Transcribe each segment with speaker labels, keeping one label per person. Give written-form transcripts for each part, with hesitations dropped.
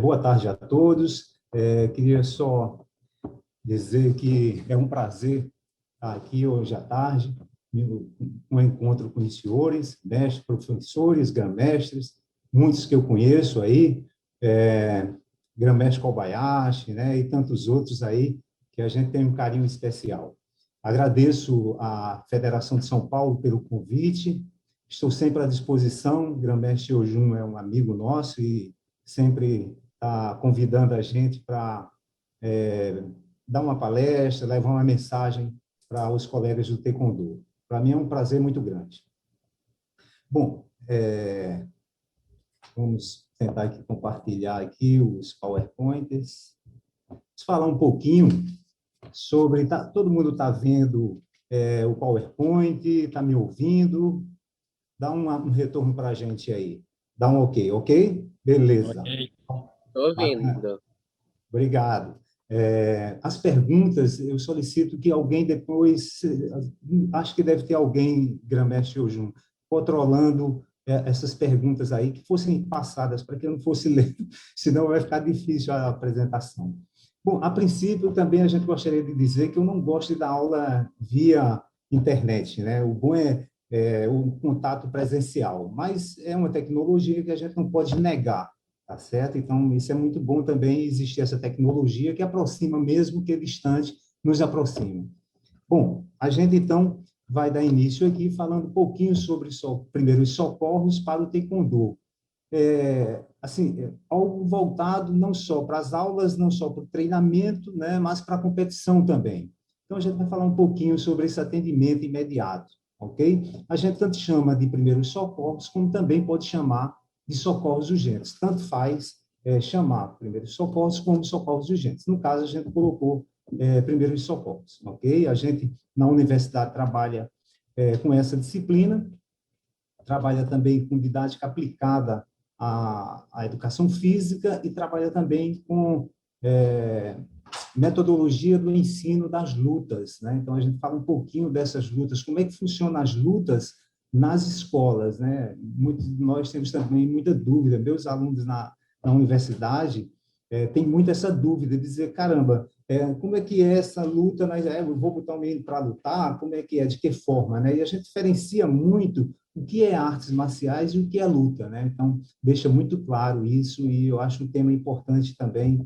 Speaker 1: Boa tarde a todos. Queria só dizer que é um prazer estar aqui hoje à tarde, um encontro com os senhores, mestres, professores, grã-mestres, muitos que eu conheço aí, é, grã-mestre Kobayashi, né, e tantos outros aí, que a gente tem um carinho especial. Agradeço à Federação de São Paulo pelo convite, estou sempre à disposição, grã-mestre Ojum é um amigo nosso e sempre está convidando a gente para dar uma palestra, levar uma mensagem para os colegas do Taekwondo. Para mim é um prazer muito grande. Bom, vamos tentar aqui compartilhar aqui os PowerPoints. Vamos falar um pouquinho sobre... todo mundo está vendo o PowerPoint, está me ouvindo? Dá um retorno para a gente aí. Dá um ok, ok? Beleza.
Speaker 2: Ok, estou ouvindo.
Speaker 1: Obrigado. As perguntas, eu solicito que alguém depois, acho que deve ter alguém, grã-mestre Ojum, controlando essas perguntas aí, que fossem passadas, para que eu não fosse ler, senão vai ficar difícil a apresentação. Bom, a princípio, também a gente gostaria de dizer que eu não gosto de dar aula via internet, né? O bom é o contato presencial, mas é uma tecnologia que a gente não pode negar. Tá certo? Então, isso é muito bom também existir essa tecnologia que aproxima, mesmo que distante, nos aproxima. Bom, a gente, então, vai dar início aqui falando um pouquinho sobre, primeiro, os socorros para o Taekwondo. Algo voltado não só para as aulas, não só para o treinamento, né, mas para a competição também. Então, a gente vai falar um pouquinho sobre esse atendimento imediato, ok? A gente tanto chama de primeiros socorros, como também pode chamar de socorros urgentes. Tanto faz chamar primeiros socorros como socorros urgentes. No caso, a gente colocou primeiros socorros, ok? A gente, na universidade, trabalha com essa disciplina, trabalha também com didática aplicada à educação física e trabalha também com metodologia do ensino das lutas, né? Então, a gente fala um pouquinho dessas lutas, como é que funcionam as lutas nas escolas, né? Nós temos também muita dúvida, meus alunos na universidade têm muito essa dúvida, de dizer, caramba, como é que é essa luta, eu vou botar o menino para lutar, como é que é, de que forma, né? E a gente diferencia muito o que é artes marciais e o que é luta, né? Então, deixa muito claro isso e eu acho um tema importante também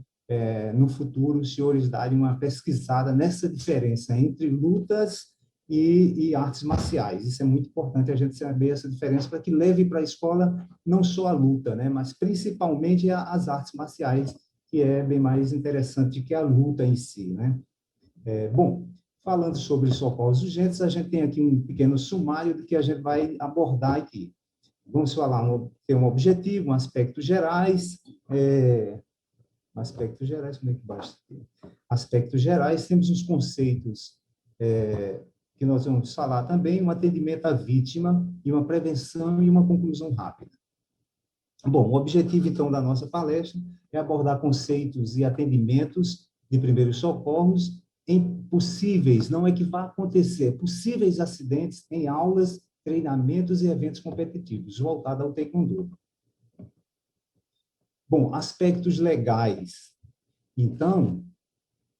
Speaker 1: no futuro, os senhores darem uma pesquisada nessa diferença entre lutas e artes marciais. Isso é muito importante a gente saber essa diferença para que leve para a escola não só a luta, né, mas principalmente as artes marciais, que é bem mais interessante que a luta em si, né? Bom, falando sobre socorros urgentes, a gente tem aqui um pequeno sumário do que a gente vai abordar aqui. Vamos falar, ter um objetivo, um aspectos gerais, aspectos gerais, como é que basta aqui? Aspectos gerais, temos os conceitos que nós vamos falar também, um atendimento à vítima e uma prevenção e uma conclusão rápida. Bom, o objetivo, então, da nossa palestra é abordar conceitos e atendimentos de primeiros socorros em possíveis, não é que vá acontecer, possíveis acidentes em aulas, treinamentos e eventos competitivos, voltado ao Taekwondo. Bom, aspectos legais. Então,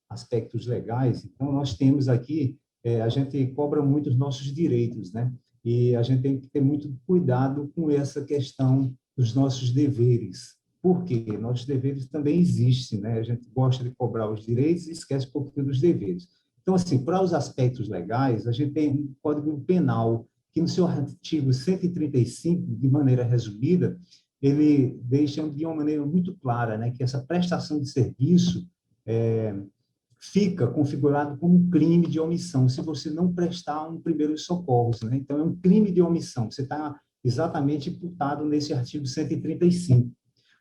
Speaker 1: nós temos aqui, a gente cobra muito os nossos direitos, né? E a gente tem que ter muito cuidado com essa questão dos nossos deveres. Por quê? Nossos deveres também existem, né? A gente gosta de cobrar os direitos e esquece um pouquinho dos deveres. Então, assim, para os aspectos legais, a gente tem um Código Penal, que no seu artigo 135, de maneira resumida, ele deixa de uma maneira muito clara, né, que essa prestação de serviço fica configurado como um crime de omissão se você não prestar um primeiros socorros, né? Então, é um crime de omissão. Você está exatamente imputado nesse artigo 135,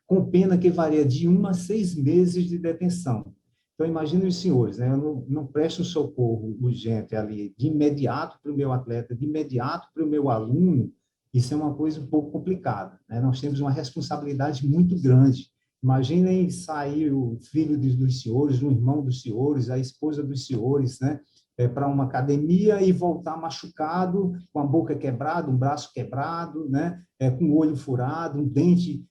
Speaker 1: com pena que varia de 1 a 6 meses de detenção. Então, imaginem os senhores, né? Eu não presto um socorro urgente ali de imediato para o meu atleta, de imediato para o meu aluno, isso é uma coisa um pouco complicada, né? Nós temos uma responsabilidade muito grande. Imaginem sair o filho dos senhores, o irmão dos senhores, a esposa dos senhores, né? Para uma academia e voltar machucado, com a boca quebrada, um braço quebrado, né? Com o olho furado, um dente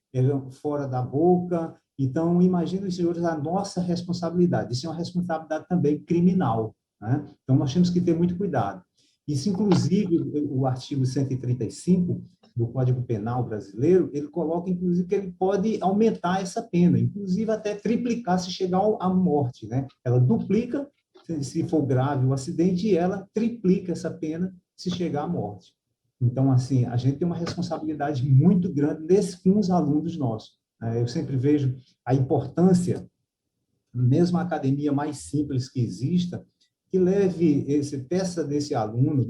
Speaker 1: fora da boca, Então, imaginem os senhores a nossa responsabilidade. Isso é uma responsabilidade também criminal, né? Então, nós temos que ter muito cuidado. Isso, inclusive, o artigo 135 do Código Penal brasileiro, ele coloca, inclusive, que ele pode aumentar essa pena, inclusive até triplicar se chegar à morte, né? Ela duplica se for grave o acidente e ela triplica essa pena se chegar à morte. Então, assim, a gente tem uma responsabilidade muito grande com os alunos nossos. Eu sempre vejo a importância, mesmo a academia mais simples que exista, que leve peça desse aluno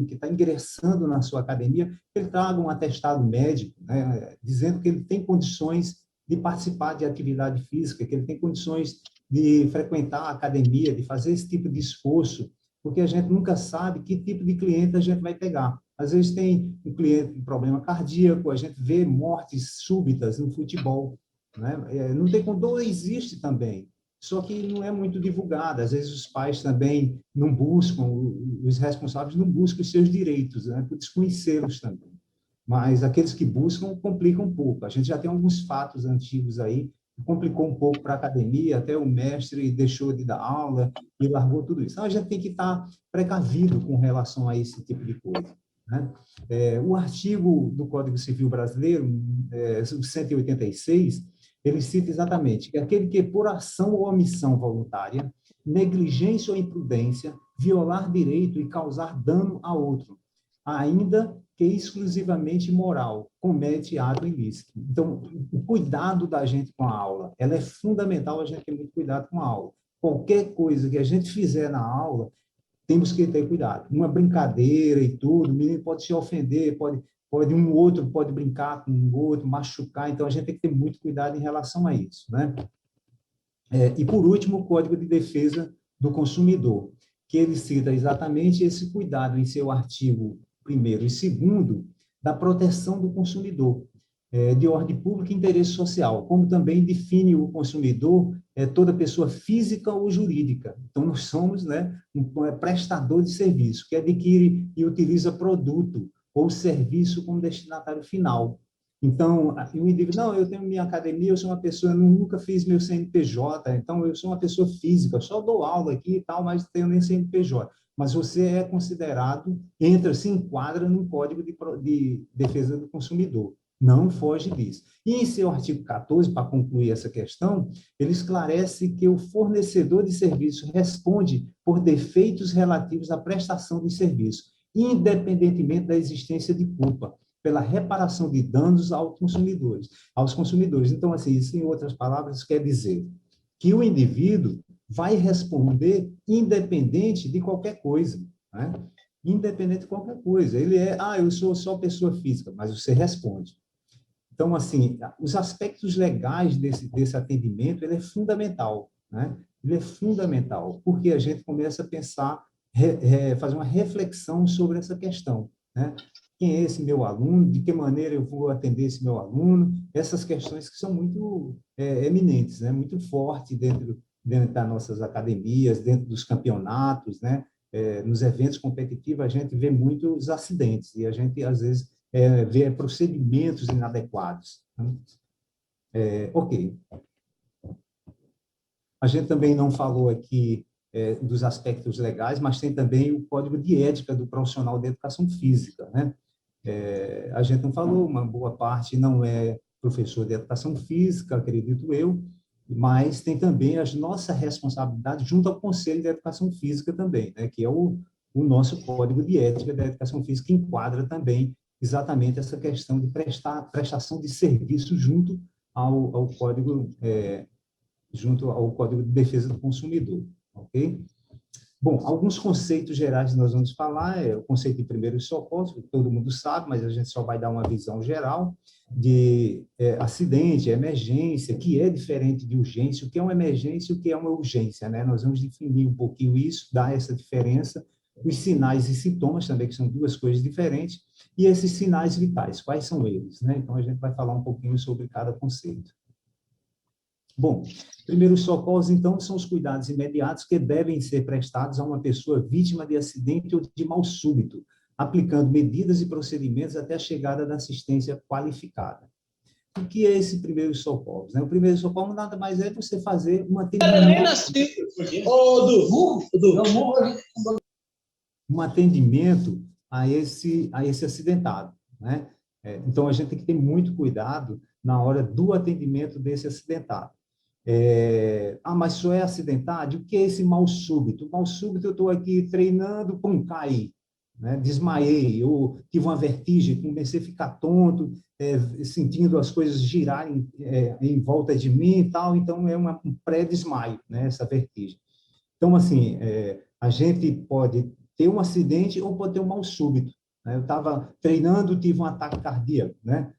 Speaker 1: que está ingressando na sua academia, que ele traga um atestado médico, né, dizendo que ele tem condições de participar de atividade física, que ele tem condições de frequentar a academia, de fazer esse tipo de esforço, porque a gente nunca sabe que tipo de cliente a gente vai pegar. Às vezes tem um cliente com problema cardíaco, a gente vê mortes súbitas no futebol, né? Não tem condor, existe também, só que não é muito divulgada. Às vezes os pais também não buscam, os responsáveis não buscam os seus direitos, né, por desconhecê-los também. Mas aqueles que buscam complicam um pouco. A gente já tem alguns fatos antigos aí, que complicou um pouco para a academia, até o mestre deixou de dar aula e largou tudo isso. Então, a gente tem que estar precavido com relação a esse tipo de coisa, né? O artigo do Código Civil Brasileiro, o 186, ele cita exatamente que aquele que, por ação ou omissão voluntária, negligência ou imprudência, violar direito e causar dano a outro, ainda que exclusivamente moral, comete ato ilícito. Então, o cuidado da gente com a aula, ela é fundamental, a gente ter muito cuidado com a aula. Qualquer coisa que a gente fizer na aula, temos que ter cuidado. Uma brincadeira e tudo, o menino pode se ofender, um outro pode brincar com o outro, machucar, então a gente tem que ter muito cuidado em relação a isso, né? E, por último, o Código de Defesa do Consumidor, que ele cita exatamente esse cuidado em seu artigo 1º e 2º da proteção do consumidor, de ordem pública e interesse social, como também define o consumidor toda pessoa física ou jurídica. Então, nós somos, né, um prestador de serviço, que adquire e utiliza produto ou serviço como destinatário final. Então, o indivíduo, não, eu tenho minha academia, eu sou uma pessoa, eu nunca fiz meu CNPJ, então eu sou uma pessoa física, só dou aula aqui e tal, mas não tenho nem CNPJ. Mas você é considerado, se enquadra no Código de Defesa do Consumidor. Não foge disso. E em seu artigo 14, para concluir essa questão, ele esclarece que o fornecedor de serviço responde por defeitos relativos à prestação de serviço, independentemente da existência de culpa, pela reparação de danos aos consumidores. Então, assim, isso, em outras palavras, quer dizer que o indivíduo vai responder independente de qualquer coisa, né? Independente de qualquer coisa. Ele eu sou só pessoa física, mas você responde. Então, assim, os aspectos legais desse atendimento, ele é fundamental, né? Ele é fundamental, porque a gente começa a pensar, fazer uma reflexão sobre essa questão, né? Quem é esse meu aluno? De que maneira eu vou atender esse meu aluno? Essas questões que são muito eminentes, né? Muito fortes dentro das nossas academias, dentro dos campeonatos, né? Nos eventos competitivos, a gente vê muitos acidentes e a gente, às vezes, vê procedimentos inadequados, né? Ok. A gente também não falou aqui dos aspectos legais, mas tem também o Código de Ética do Profissional de Educação Física, né? A gente não falou, uma boa parte não é professor de educação física, acredito eu, mas tem também a nossa responsabilidade junto ao Conselho de Educação Física também, né, que é o nosso Código de Ética da Educação Física, que enquadra também exatamente essa questão de prestação de serviço junto ao Código de Defesa do Consumidor, ok? Bom, alguns conceitos gerais que nós vamos falar o conceito de primeiros socorros, que todo mundo sabe, mas a gente só vai dar uma visão geral de acidente, emergência, que é diferente de urgência, o que é uma emergência e o que é uma urgência, né? Nós vamos definir um pouquinho isso, dar essa diferença, os sinais e sintomas também, que são duas coisas diferentes, e esses sinais vitais, quais são eles, né? Então, a gente vai falar um pouquinho sobre cada conceito. Bom, primeiros socorros, então, são os cuidados imediatos que devem ser prestados a uma pessoa vítima de acidente ou de mal súbito, aplicando medidas e procedimentos até a chegada da assistência qualificada. o que é esse primeiro socorro? Né? O primeiro socorro nada mais é você fazer um atendimento a esse acidentado, né? Então, a gente tem que ter muito cuidado na hora do atendimento desse acidentado. Mas só é acidentado? O que é esse mal súbito? Mal súbito, eu estou aqui treinando, pum, caí, né? Desmaiei, eu tive uma vertigem, comecei a ficar tonto, sentindo as coisas girarem em volta de mim e tal, então é um pré-desmaio, né? Essa vertigem. Então, assim, a gente pode ter um acidente ou pode ter um mal súbito, né? Eu estava treinando, tive um ataque cardíaco, né?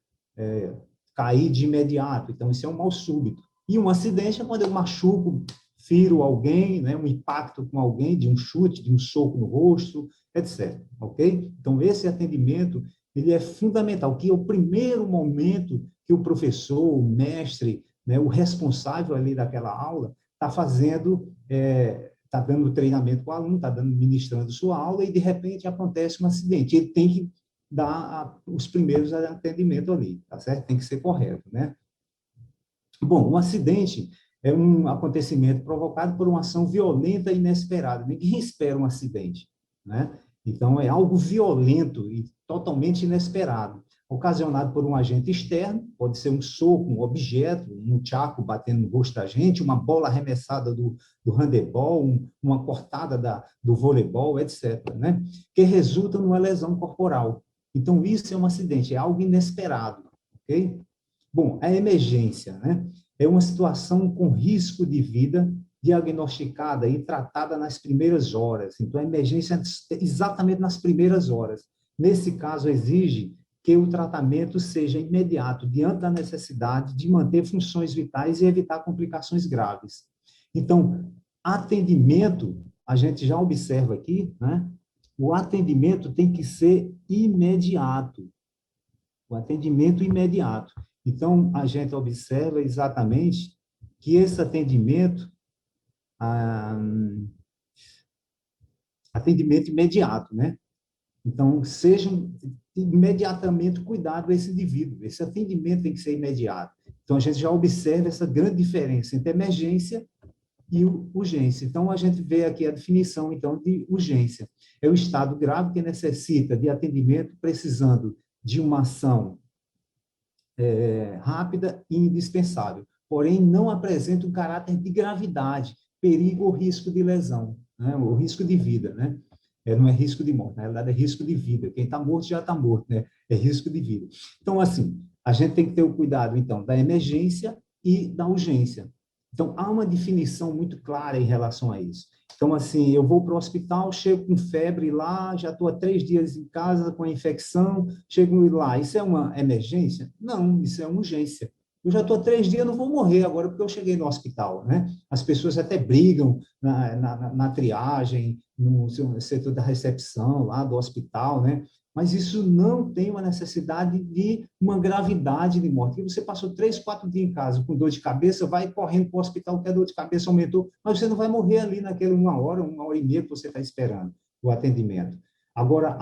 Speaker 1: Caí de imediato, então isso é um mal súbito. E um acidente é quando eu machuco, firo alguém, né? Um impacto com alguém, de um chute, de um soco no rosto, etc. Ok? Então, esse atendimento, ele é fundamental, que é o primeiro momento que o professor, o mestre, né? O responsável ali daquela aula, está fazendo, está dando treinamento para o aluno, está ministrando sua aula e, de repente, acontece um acidente. Ele tem que dar os primeiros atendimentos ali, tá certo? Tem que ser correto, né? Bom, um acidente é um acontecimento provocado por uma ação violenta e inesperada. Ninguém espera um acidente, né? Então, é algo violento e totalmente inesperado, ocasionado por um agente externo, pode ser um soco, um objeto, um tchaco batendo no rosto da gente, uma bola arremessada do handebol, uma cortada do voleibol, etc., né? Que resulta numa lesão corporal. Então, isso é um acidente, é algo inesperado, ok? Bom, a emergência, né? É uma situação com risco de vida diagnosticada e tratada nas primeiras horas. Então, a emergência é exatamente nas primeiras horas. Nesse caso, exige que o tratamento seja imediato, diante da necessidade de manter funções vitais e evitar complicações graves. Então, atendimento, a gente já observa aqui, né? O atendimento tem que ser imediato. O atendimento imediato. Então, a gente observa exatamente que esse atendimento, atendimento imediato, né? Então, seja imediatamente cuidado esse indivíduo. Esse atendimento tem que ser imediato. Então, a gente já observa essa grande diferença entre emergência e urgência. Então, a gente vê aqui a definição, então, de urgência. É o estado grave que necessita de atendimento precisando de uma ação rápida e indispensável, porém não apresenta um caráter de gravidade, perigo ou risco de lesão, né? O risco de vida, né? Não é risco de morte, na realidade é risco de vida. Quem está morto já está morto, né? É risco de vida. Então, assim, a gente tem que ter o cuidado, então, da emergência e da urgência. Então, há uma definição muito clara em relação a isso. Então, assim, eu vou para o hospital, chego com febre lá, já estou há 3 dias em casa com a infecção, chego lá. Isso é uma emergência? Não, isso é uma urgência. Eu já estou há 3 dias, não vou morrer agora porque eu cheguei no hospital, né? As pessoas até brigam na triagem, no setor da recepção lá do hospital, né? Mas isso não tem uma necessidade de uma gravidade de morte. Porque você passou 3, 4 dias em casa com dor de cabeça, vai correndo para o hospital que a dor de cabeça aumentou, mas você não vai morrer ali naquela 1 hora e meia que você está esperando o atendimento. Agora,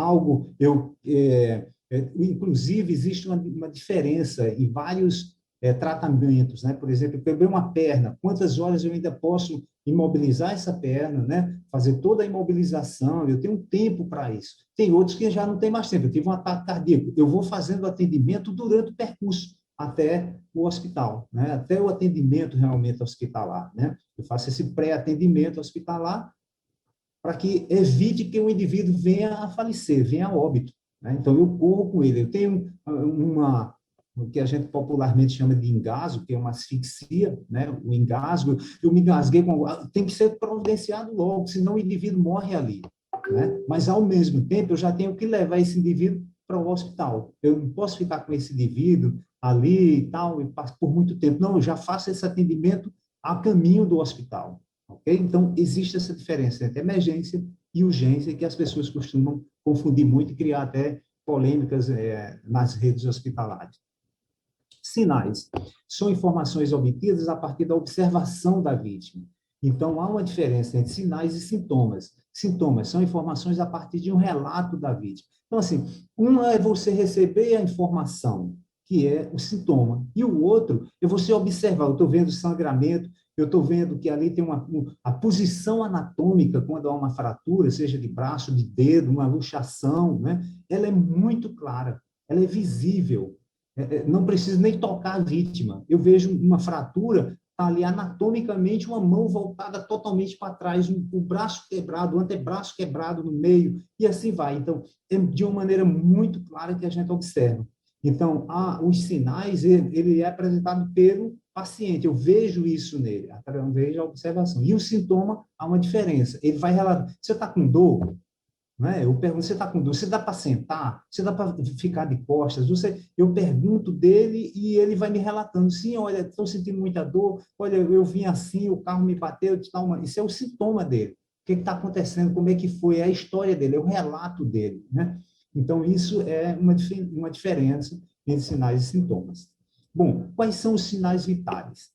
Speaker 1: inclusive, existe uma diferença em vários tratamentos, né? Por exemplo, eu quebrei uma perna, quantas horas eu ainda posso imobilizar essa perna, né? Fazer toda a imobilização, eu tenho um tempo para isso. Tem outros que já não tem mais tempo, eu tive um ataque cardíaco, eu vou fazendo atendimento durante o percurso até o hospital, né? Até o atendimento realmente hospitalar, né? Eu faço esse pré-atendimento hospitalar para que evite que o indivíduo venha a falecer, venha a óbito, né? Então, eu corro com ele, eu tenho o que a gente popularmente chama de engasgo, que é uma asfixia, né? O engasgo, eu me engasguei, tem que ser providenciado logo, senão o indivíduo morre ali, né? Mas, ao mesmo tempo, eu já tenho que levar esse indivíduo para o hospital. Eu não posso ficar com esse indivíduo ali e tal, e por muito tempo. Não, eu já faço esse atendimento a caminho do hospital, ok? Então, existe essa diferença entre emergência e urgência, que as pessoas costumam confundir muito e criar até polêmicas nas redes hospitalares. Sinais são informações obtidas a partir da observação da vítima. Então, há uma diferença entre sinais e sintomas. Sintomas são informações a partir de um relato da vítima. Então, assim, uma é você receber a informação, que é o sintoma. E o outro é você observar, eu estou vendo sangramento, eu estou vendo que ali tem a posição anatômica quando há uma fratura, seja de braço, de dedo, uma luxação, né? Ela é muito clara, ela é visível. Não preciso nem tocar a vítima. Eu vejo uma fratura, está ali anatomicamente uma mão voltada totalmente para trás, o braço quebrado, o antebraço quebrado no meio, e assim vai. Então, é de uma maneira muito clara que a gente observa. Então, os sinais, ele é apresentado pelo paciente, eu vejo isso nele, através da observação. E o sintoma, há uma diferença. Ele vai relatar, você está com dor? Né? Eu pergunto, você está com dor? Você dá para sentar? Você dá para ficar de costas? Eu pergunto dele e ele vai me relatando. Sim, olha, estou sentindo muita dor. Olha, eu vim assim, o carro me bateu. Isso é o sintoma dele. O que está acontecendo? Como é que foi? É a história dele, é o relato dele. Né? Então, isso é uma diferença entre sinais e sintomas. Bom, quais são os sinais vitais?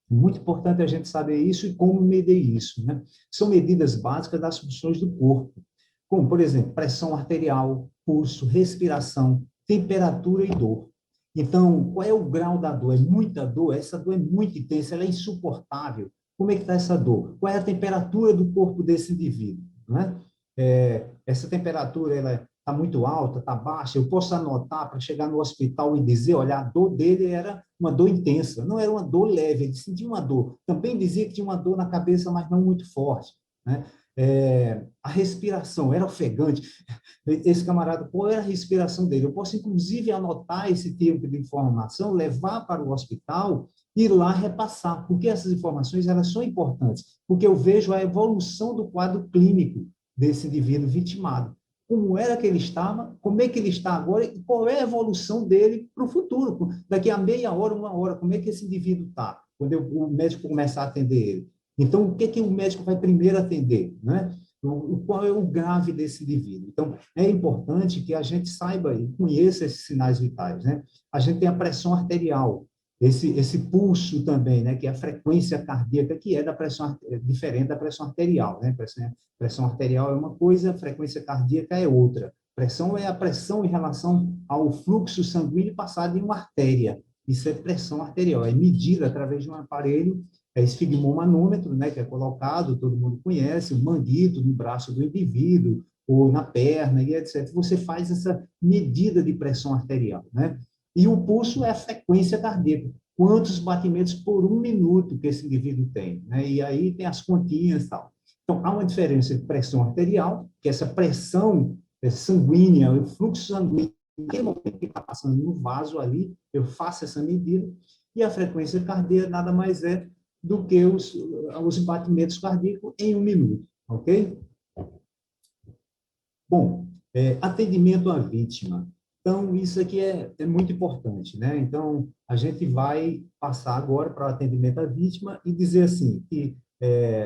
Speaker 1: Muito importante a gente saber isso e como medir isso. Né? São medidas básicas das funções do corpo, como, por exemplo, pressão arterial, pulso, respiração, temperatura e dor. Então, qual é o grau da dor? É muita dor? Essa dor é muito intensa, ela é insuportável. Como é que está essa dor? Qual é a temperatura do corpo desse indivíduo? Né? Essa temperatura ela está muito alta, está baixa, eu posso anotar para chegar no hospital e dizer, olha, a dor dele era uma dor intensa, não era uma dor leve, ele sentia uma dor. Também dizia que tinha uma dor na cabeça, mas não muito forte. Né? A respiração era ofegante. Esse camarada, qual era a respiração dele? Eu posso, inclusive, anotar esse tipo de informação, levar para o hospital e lá repassar, porque essas informações elas são importantes, porque eu vejo a evolução do quadro clínico desse indivíduo vitimado. Como era que ele estava, como é que ele está agora e qual é a evolução dele para o futuro. Daqui a meia hora, uma hora, como é que esse indivíduo está, quando o médico começar a atender ele. Então, o que o médico vai primeiro atender? Né? Qual é o grave desse indivíduo? Então, é importante que a gente saiba e conheça esses sinais vitais. Né? A gente tem a pressão arterial, esse pulso também, né, que é a frequência cardíaca, que é da pressão, diferente da pressão arterial. Né? Pressão arterial é uma coisa, frequência cardíaca é outra. Pressão é a pressão em relação ao fluxo sanguíneo passado em uma artéria. Isso é pressão arterial, é medida através de um aparelho, esfigmomanômetro, né, que é colocado, todo mundo conhece, o manguito no braço do indivíduo, ou na perna, e etc. Você faz essa medida de pressão arterial. Né? E o pulso é a frequência cardíaca. Quantos batimentos por 1 minuto que esse indivíduo tem? Né? E aí tem as continhas e tal. Então, há uma diferença entre pressão arterial, que é essa pressão sanguínea, o fluxo sanguíneo, naquele momento que está passando no vaso ali, eu faço essa medida, e a frequência cardíaca nada mais é do que os batimentos cardíacos em 1 minuto, ok? Bom, atendimento à vítima. Então, isso aqui é muito importante, né? Então, a gente vai passar agora para o atendimento à vítima e dizer assim, que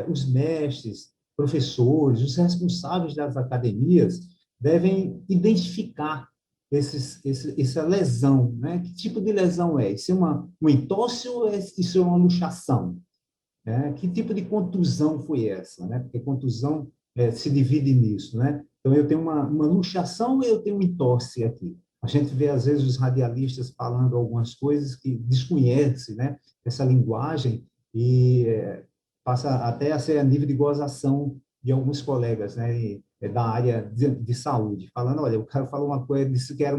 Speaker 1: os mestres, professores, os responsáveis das academias devem identificar essa lesão, né? Que tipo de lesão é? Isso é uma entorse ou isso é uma luxação? Que tipo de contusão foi essa? Né? Porque contusão se divide nisso. Né? Então, eu tenho uma luxação e eu tenho um entorse aqui. A gente vê, às vezes, os radialistas falando algumas coisas que desconhecem, né, essa linguagem e passa até a ser a nível de gozação de alguns colegas, né, da área de saúde, falando, olha, o cara falou uma coisa, disse que era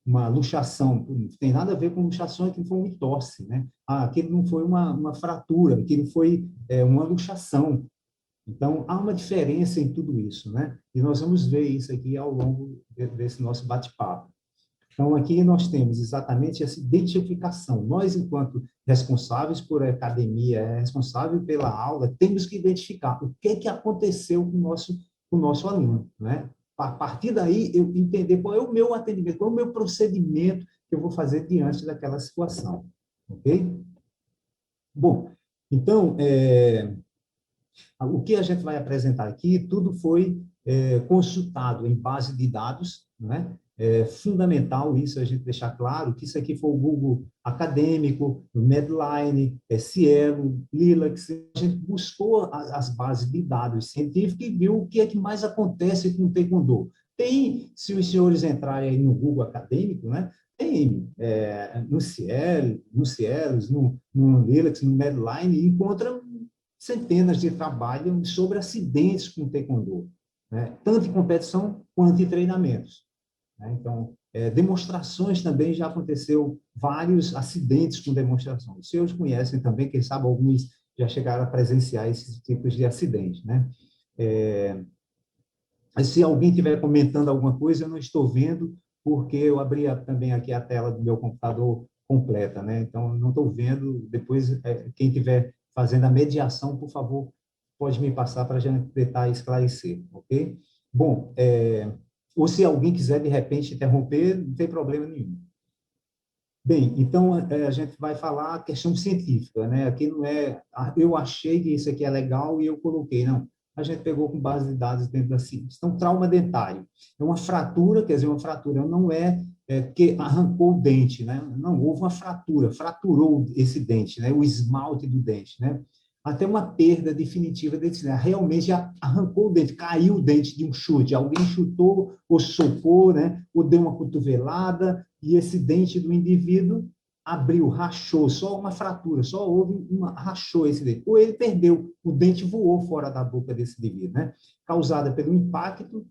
Speaker 1: uma luxação, não tem nada a ver com luxação, aquilo foi um entorse, né? Aquilo não foi uma fratura, aquilo foi uma luxação. Então, há uma diferença em tudo isso, né? E nós vamos ver isso aqui ao longo desse nosso bate-papo. Então, aqui nós temos exatamente essa identificação. Nós, enquanto responsáveis por academia, responsável pela aula, temos que identificar o que aconteceu com o nosso aluno, né? A partir daí, eu entender qual é o meu atendimento, qual é o meu procedimento que eu vou fazer diante daquela situação, ok? Bom, então, o que a gente vai apresentar aqui, tudo foi consultado em base de dados, né? É fundamental isso, a gente deixar claro que isso aqui foi o Google Acadêmico, o Medline, Cielo, Lilacs, a gente buscou as bases de dados científicos e viu o que é que mais acontece com o Taekwondo. Se os senhores entrarem aí no Google Acadêmico, né, tem tem no Ciel, no Cielos, no Linux, no Medline, encontra centenas de trabalhos sobre acidentes com taekwondo, né? Tanto em competição quanto em treinamentos, né? Então, demonstrações também já aconteceu vários acidentes com demonstrações. Os senhores conhecem também, quem sabe alguns já chegaram a presenciar esses tipos de acidentes, né? Se alguém estiver comentando alguma coisa, eu não estou vendo, porque eu abri também aqui a tela do meu computador completa, né? Então, não estou vendo. Depois, quem estiver fazendo a mediação, por favor, pode me passar para a gente tentar esclarecer, ok? Bom, ou se alguém quiser, de repente, interromper, não tem problema nenhum. Bem, então, a gente vai falar a questão científica, né? Aqui não é, eu achei que isso aqui é legal e eu coloquei, não. A gente pegou com base de dados dentro da ciência. Então, trauma dentário é uma fratura, quer dizer, uma fratura não que arrancou o dente, né? Não, houve uma fratura, fraturou esse dente, né? O esmalte do dente, né? Até uma perda definitiva desse dente. Realmente arrancou o dente, caiu o dente de um chute. Alguém chutou ou socou, né? Ou deu uma cotovelada e esse dente do indivíduo abriu, rachou, só uma fratura, só houve rachou esse dente. Ou ele perdeu, o dente voou fora da boca desse indivíduo, né? Causada pelo impacto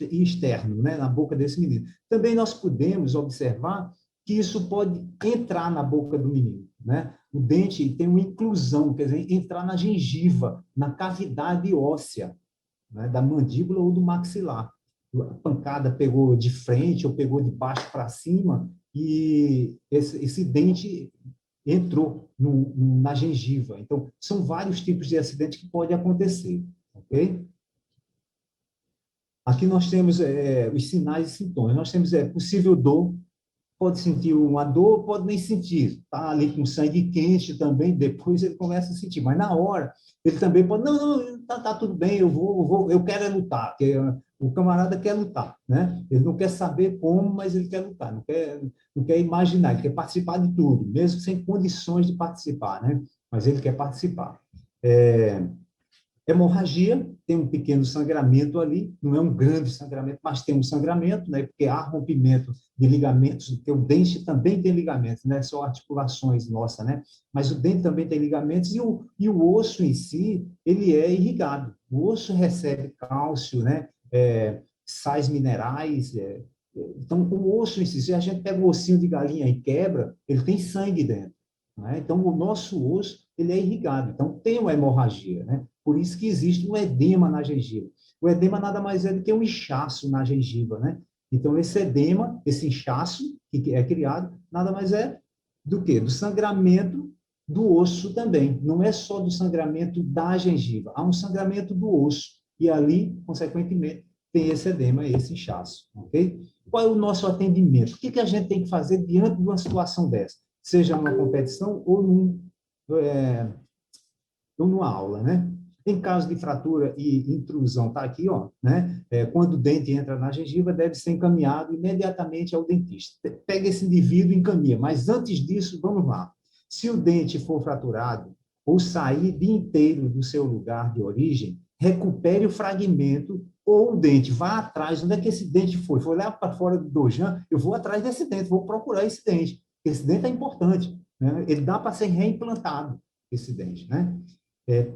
Speaker 1: externo, né? Na boca desse menino. Também nós podemos observar que isso pode entrar na boca do menino, né? O dente tem uma inclusão, quer dizer, entrar na gengiva, na cavidade óssea, né? Da mandíbula ou do maxilar. A pancada pegou de frente ou pegou de baixo para cima e esse dente entrou na gengiva. Então, são vários tipos de acidente que podem acontecer, ok? Aqui nós temos os sinais e sintomas. Nós temos possível dor, pode sentir uma dor, pode nem sentir. Está ali com sangue quente também, depois ele começa a sentir. Mas na hora, ele também pode, não, tá tudo bem, eu quero lutar. Porque o camarada quer lutar, né? Ele não quer saber como, mas ele quer lutar, não quer imaginar, ele quer participar de tudo, mesmo sem condições de participar, né? Mas ele quer participar. Hemorragia, tem um pequeno sangramento ali, não é um grande sangramento, mas tem um sangramento, né? Porque há rompimento de ligamentos, porque o dente também tem ligamentos, né? São articulações nossas, né? Mas o dente também tem ligamentos e o osso em si, ele é irrigado. O osso recebe cálcio, né? Sais minerais. Então, o osso em si, se a gente pega o ossinho de galinha e quebra, ele tem sangue dentro, né? Então, o nosso osso, ele é irrigado. Então, tem uma hemorragia, né? Por isso que existe um edema na gengiva. O edema nada mais é do que um inchaço na gengiva, né? Então, esse edema, esse inchaço que é criado, nada mais é do que? Do sangramento do osso também. Não é só do sangramento da gengiva, há um sangramento do osso. E ali, consequentemente, tem esse edema, esse inchaço, ok? Qual é o nosso atendimento? O que a gente tem que fazer diante de uma situação dessa? Seja numa competição ou numa aula, né? Em caso de fratura e intrusão, está aqui, ó, né? Quando o dente entra na gengiva, deve ser encaminhado imediatamente ao dentista. Pega esse indivíduo e encaminha, mas antes disso, vamos lá. Se o dente for fraturado ou sair de inteiro do seu lugar de origem, recupere o fragmento ou o dente, vá atrás. Onde é que esse dente foi? Foi lá para fora do dojan, eu vou atrás desse dente, vou procurar esse dente. Esse dente é importante, né? Ele dá para ser reimplantado, esse dente, né?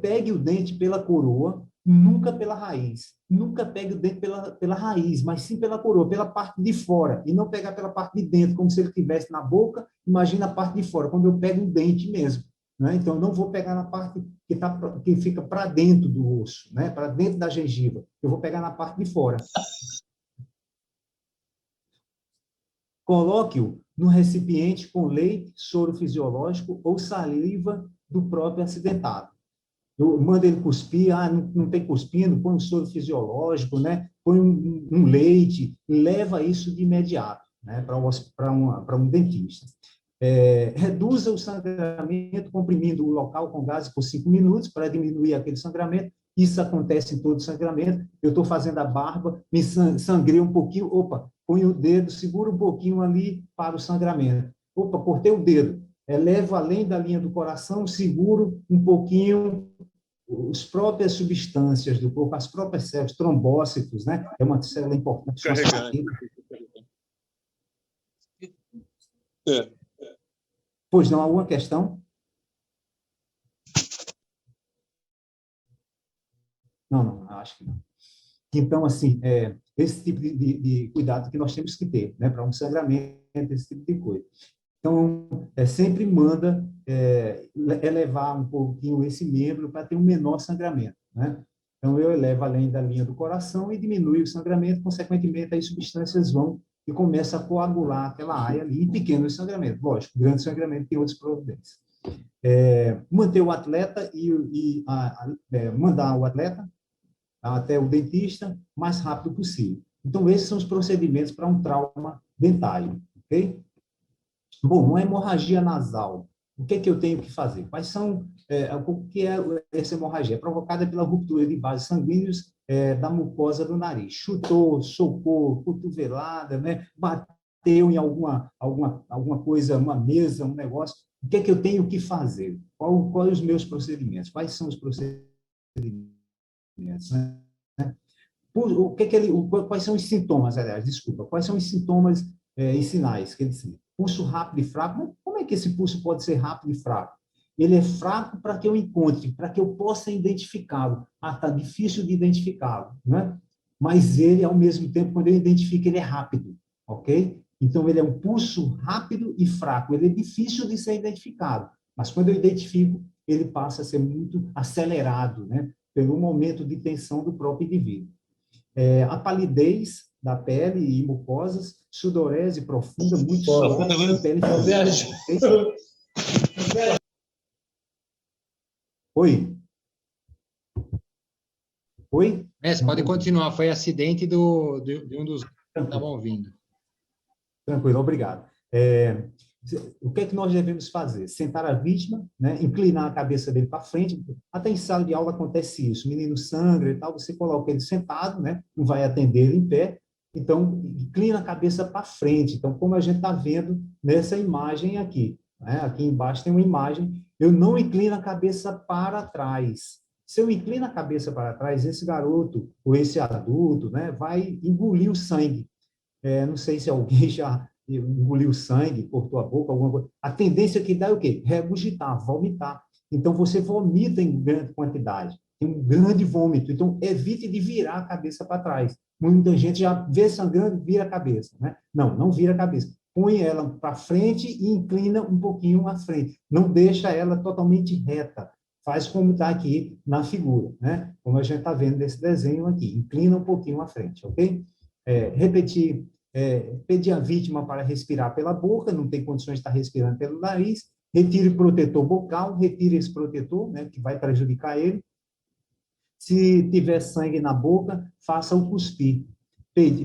Speaker 1: Pegue o dente pela coroa, nunca pela raiz. Nunca pegue o dente pela raiz, mas sim pela coroa, pela parte de fora, e não pegar pela parte de dentro, como se ele estivesse na boca. Imagina a parte de fora, quando eu pego um dente mesmo, né? Então, não vou pegar na parte que fica para dentro do osso, né? Para dentro da gengiva. Eu vou pegar na parte de fora. Coloque-o no recipiente com leite, soro fisiológico ou saliva do próprio acidentado. Eu mando ele cuspir, não tem cuspindo, põe um soro fisiológico, né? Põe um leite, leva isso de imediato, né? Para um dentista. Reduza o sangramento comprimindo o local com gás por 5 minutos para diminuir aquele sangramento. Isso acontece em todo sangramento. Eu estou fazendo a barba, me sangrei um pouquinho, opa, põe o dedo, segura um pouquinho ali para o sangramento. Opa, cortei o dedo. Levo além da linha do coração, seguro um pouquinho as próprias substâncias do corpo, as próprias células, trombócitos, né? É uma célula importante.
Speaker 3: É.
Speaker 1: Pois não, alguma questão? Não, acho que não. Então, assim, esse tipo de cuidado que nós temos que ter, né, para um sangramento, esse tipo de coisa. Então, sempre manda elevar um pouquinho esse membro para ter um menor sangramento, né? Então, eu elevo além da linha do coração e diminui o sangramento, consequentemente, as substâncias vão e começa a coagular aquela área ali em pequenos sangramentos. Lógico, grande sangramento tem outras providências. Manter o atleta mandar o atleta até o dentista o mais rápido possível. Então, esses são os procedimentos para um trauma dentário, ok? Bom, uma hemorragia nasal. O que é que eu tenho que fazer? O que é essa hemorragia? É provocada pela ruptura de vasos sanguíneos da mucosa do nariz. Chutou, socou, cotovelada, né? Bateu em alguma coisa, uma mesa, um negócio. O que é que eu tenho que fazer? Quais os meus procedimentos? Quais são os procedimentos? Né? Quais são os sintomas, aliás, desculpa, quais são os sintomas e sinais que ele tem? Pulso rápido e fraco, mas como é que esse pulso pode ser rápido e fraco? Ele é fraco para que eu encontre, para que eu possa identificá-lo. Está difícil de identificá-lo, né? Mas ele, ao mesmo tempo, quando eu identifico, ele é rápido, ok? Então, ele é um pulso rápido e fraco. Ele é difícil de ser identificado, mas quando eu identifico, ele passa a ser muito acelerado, né? Pelo momento de tensão do próprio indivíduo. A palidez da pele e mucosas, sudorese profunda, muito suor e pele fina. Oi? Oi?
Speaker 4: Você pode continuar. Foi acidente de um dos que estavam ouvindo.
Speaker 1: Tranquilo, obrigado. O que é que nós devemos fazer? Sentar a vítima, né? Inclinar a cabeça dele para frente. Até em sala de aula acontece isso. O menino sangra e tal, você coloca ele sentado, né? Não vai atender ele em pé. Então, inclina a cabeça para frente. Então, como a gente está vendo nessa imagem aqui, né? Aqui embaixo tem uma imagem. Eu não inclino a cabeça para trás. Se eu inclino a cabeça para trás, esse garoto ou esse adulto, né, vai engolir o sangue. Não sei se alguém já engoliu sangue, cortou a boca, alguma coisa. A tendência que dá é o quê? Regurgitar, vomitar. Então, você vomita em grande quantidade. Tem um grande vômito. Então, evite de virar a cabeça para trás. Muita gente já vê sangrando, vira a cabeça, né? Não vira a cabeça. Põe ela para frente e inclina um pouquinho à frente. Não deixa ela totalmente reta. Faz como está aqui na figura, né? Como a gente está vendo nesse desenho aqui. Inclina um pouquinho à frente, ok? Pedir a vítima para respirar pela boca, não tem condições de estar respirando pelo nariz, retire o protetor bucal, retire esse protetor, né, que vai prejudicar ele. Se tiver sangue na boca, faça o cuspir,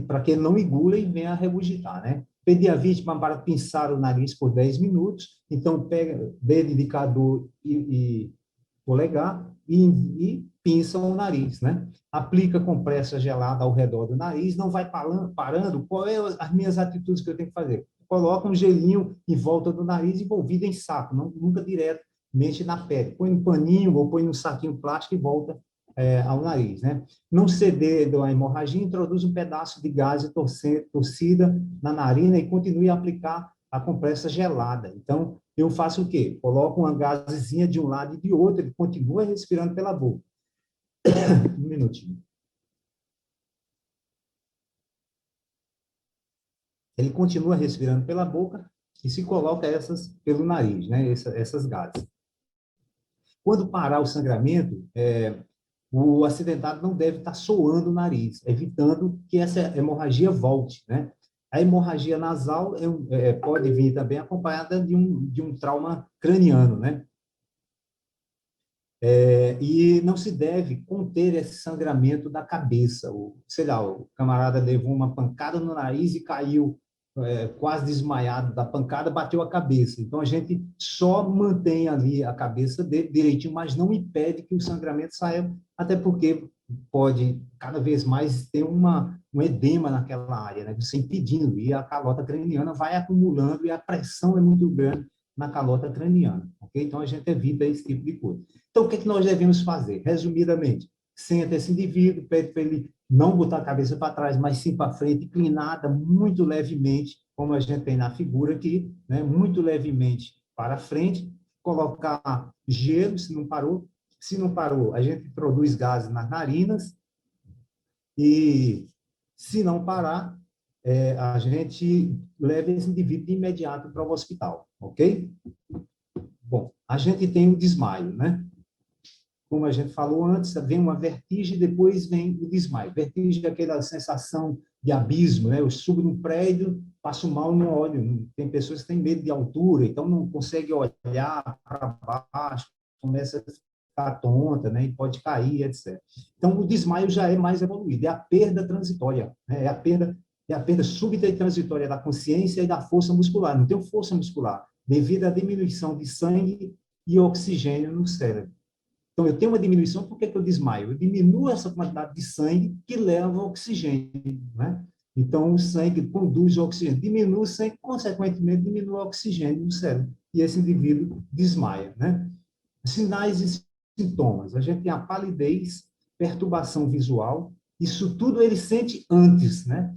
Speaker 1: para que ele não engula e venha a regurgitar, né? Pedir a vítima para pinçar o nariz por 10 minutos, então pega dedo indicador e polegar e pinça o nariz, né? Aplica compressa gelada ao redor do nariz, não vai parando. Qual é as minhas atitudes que eu tenho que fazer? Coloca um gelinho em volta do nariz envolvido em saco, nunca diretamente na pele. Põe um paninho ou põe um saquinho plástico e volta ao nariz, né? Não ceder da hemorragia, introduz um pedaço de gás torcida na narina e continue a aplicar a compressa gelada. Então, eu faço o quê? Coloco uma gazezinha de um lado e de outro, ele continua respirando pela boca. Um minutinho. Ele continua respirando pela boca e se coloca essas pelo nariz, né? Essas gases. Quando parar o sangramento, o acidentado não deve estar soando o nariz, evitando que essa hemorragia volte, né? A hemorragia nasal pode vir também acompanhada de um trauma craniano, né? E não se deve conter esse sangramento da cabeça. Sei lá, o camarada levou uma pancada no nariz e caiu quase desmaiado da pancada, bateu a cabeça. Então, a gente só mantém ali a cabeça dele direitinho, mas não impede que o sangramento saia, até porque pode, cada vez mais, ter um edema naquela área, né? Você impedindo, e a calota craniana vai acumulando, e a pressão é muito grande na calota craniana, ok? Então, a gente evita esse tipo de coisa. Então, o que é que nós devemos fazer? Resumidamente, senta esse indivíduo, pede para ele não botar a cabeça para trás, mas sim para frente, inclinada muito levemente, como a gente tem na figura aqui, né? Muito levemente para frente, colocar gelo, se não parou. Se não parou, a gente produz gases nas narinas e, se não parar, a gente leva esse indivíduo de imediato para o hospital, ok? Bom, a gente tem o desmaio, né? Como a gente falou antes, vem uma vertigem, depois vem o desmaio. Vertigem é aquela sensação de abismo, né? Eu subo num prédio, passo mal no olho. Tem pessoas que têm medo de altura, então não consegue olhar para baixo, começa a ficar tonta, né? E pode cair, etc. Então, o desmaio já é mais evoluído, é a perda transitória, né? É a perda súbita e transitória da consciência e da força muscular. Não tem força muscular, devido à diminuição de sangue e oxigênio no cérebro. Então, eu tenho uma diminuição, por que eu desmaio? Eu diminuo essa quantidade de sangue que leva ao oxigênio, né? Então, o sangue conduz o oxigênio, diminui o sangue, consequentemente, diminui o oxigênio no cérebro, e esse indivíduo desmaia, né? Sinais e sintomas. A gente tem a palidez, perturbação visual, isso tudo ele sente antes, né?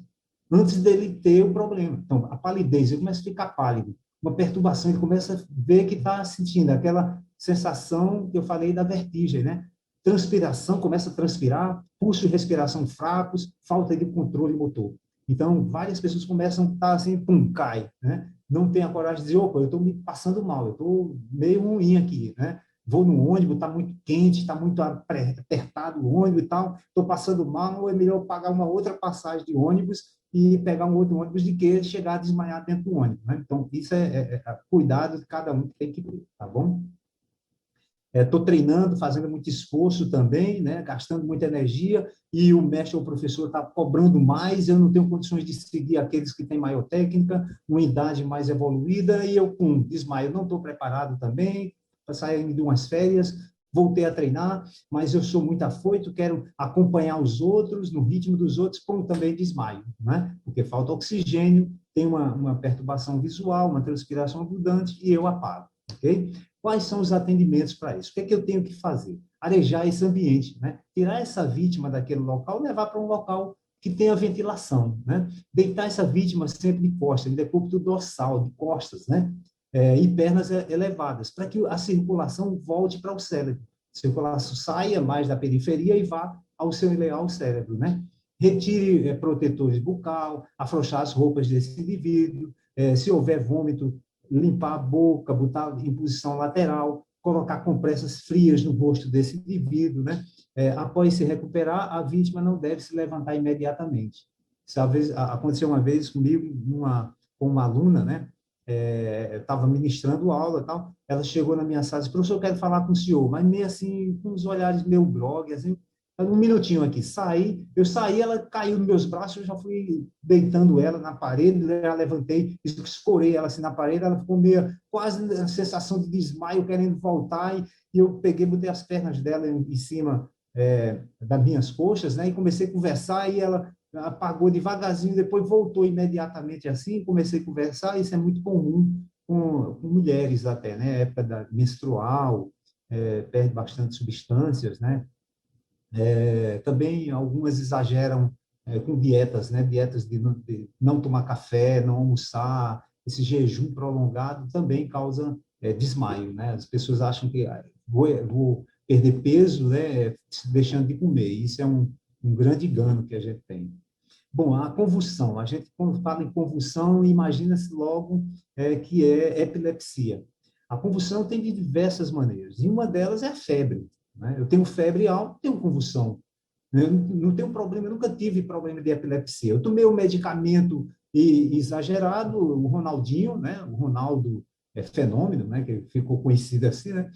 Speaker 1: Antes dele ter o problema. Então, a palidez, ele começa a ficar pálido. Uma perturbação, ele começa a ver que está sentindo aquela sensação que eu falei da vertigem, né? Transpiração, começa a transpirar, pulso e respiração fracos, falta de controle motor. Então, várias pessoas começam a estar assim, pum, cai, né? Não tem a coragem de dizer, opa, eu estou me passando mal, eu estou meio ruim aqui, né? Vou no ônibus, está muito quente, está muito apertado o ônibus e tal, estou passando mal, ou é melhor pagar uma outra passagem de ônibus e pegar um outro ônibus de que chegar a desmaiar dentro do ônibus, né? Então, isso é cuidado de cada um que tem que ter, tá bom? Estou treinando, fazendo muito esforço também, né? Gastando muita energia, e o mestre ou o professor está cobrando mais, eu não tenho condições de seguir aqueles que têm maior técnica, uma idade mais evoluída, e eu, com desmaio, não estou preparado também, saí de umas férias, voltei a treinar, mas eu sou muito afoito, quero acompanhar os outros, no ritmo dos outros, como também desmaio, né? Porque falta oxigênio, tem uma perturbação visual, uma transpiração abundante, e eu apago, ok? Quais são os atendimentos para isso? O que é que eu tenho que fazer? Arejar esse ambiente, né? Tirar essa vítima daquele local, levar para um local que tenha ventilação, né? Deitar essa vítima sempre de costas, de decúbito dorsal, de costas, né? E pernas elevadas, para que a circulação volte para o cérebro. A circulação saia mais da periferia e vá ao seu ileal cérebro, né? Retire protetores bucal, afrouxar as roupas desse indivíduo, se houver vômito, limpar a boca, botar em posição lateral, colocar compressas frias no rosto desse indivíduo, né? Após se recuperar, a vítima não deve se levantar imediatamente. Isso, aconteceu uma vez comigo, com uma aluna, né? Eu estava ministrando aula e tal, ela chegou na minha sala e disse, professor, eu quero falar com o senhor, mas meio assim, com os olhares meio grogue, assim, um minutinho aqui, eu saí, ela caiu nos meus braços, eu já fui deitando ela na parede, já levantei, escorei ela assim na parede, ela ficou meio, quase a sensação de desmaio, querendo voltar, e eu peguei, botei as pernas dela em cima das minhas coxas, né, e comecei a conversar, e ela apagou devagarzinho, depois voltou imediatamente assim, comecei a conversar, isso é muito comum com mulheres até, né, época menstrual, perde bastante substâncias, né, também algumas exageram com dietas, né? Dietas de não tomar café, não almoçar, esse jejum prolongado também causa desmaio, né? As pessoas acham que vou perder peso, né? Deixando de comer. Isso é um grande engano que a gente tem. Bom, a convulsão. A gente, quando fala em convulsão, imagina-se logo que é epilepsia. A convulsão tem de diversas maneiras, e uma delas é a febre, né? Eu tenho febre alta, tenho convulsão. Eu não tenho problema, eu nunca tive problema de epilepsia. Eu tomei um medicamento exagerado, o Ronaldinho, né? O Ronaldo Fenômeno, né? Que ficou conhecido assim, né?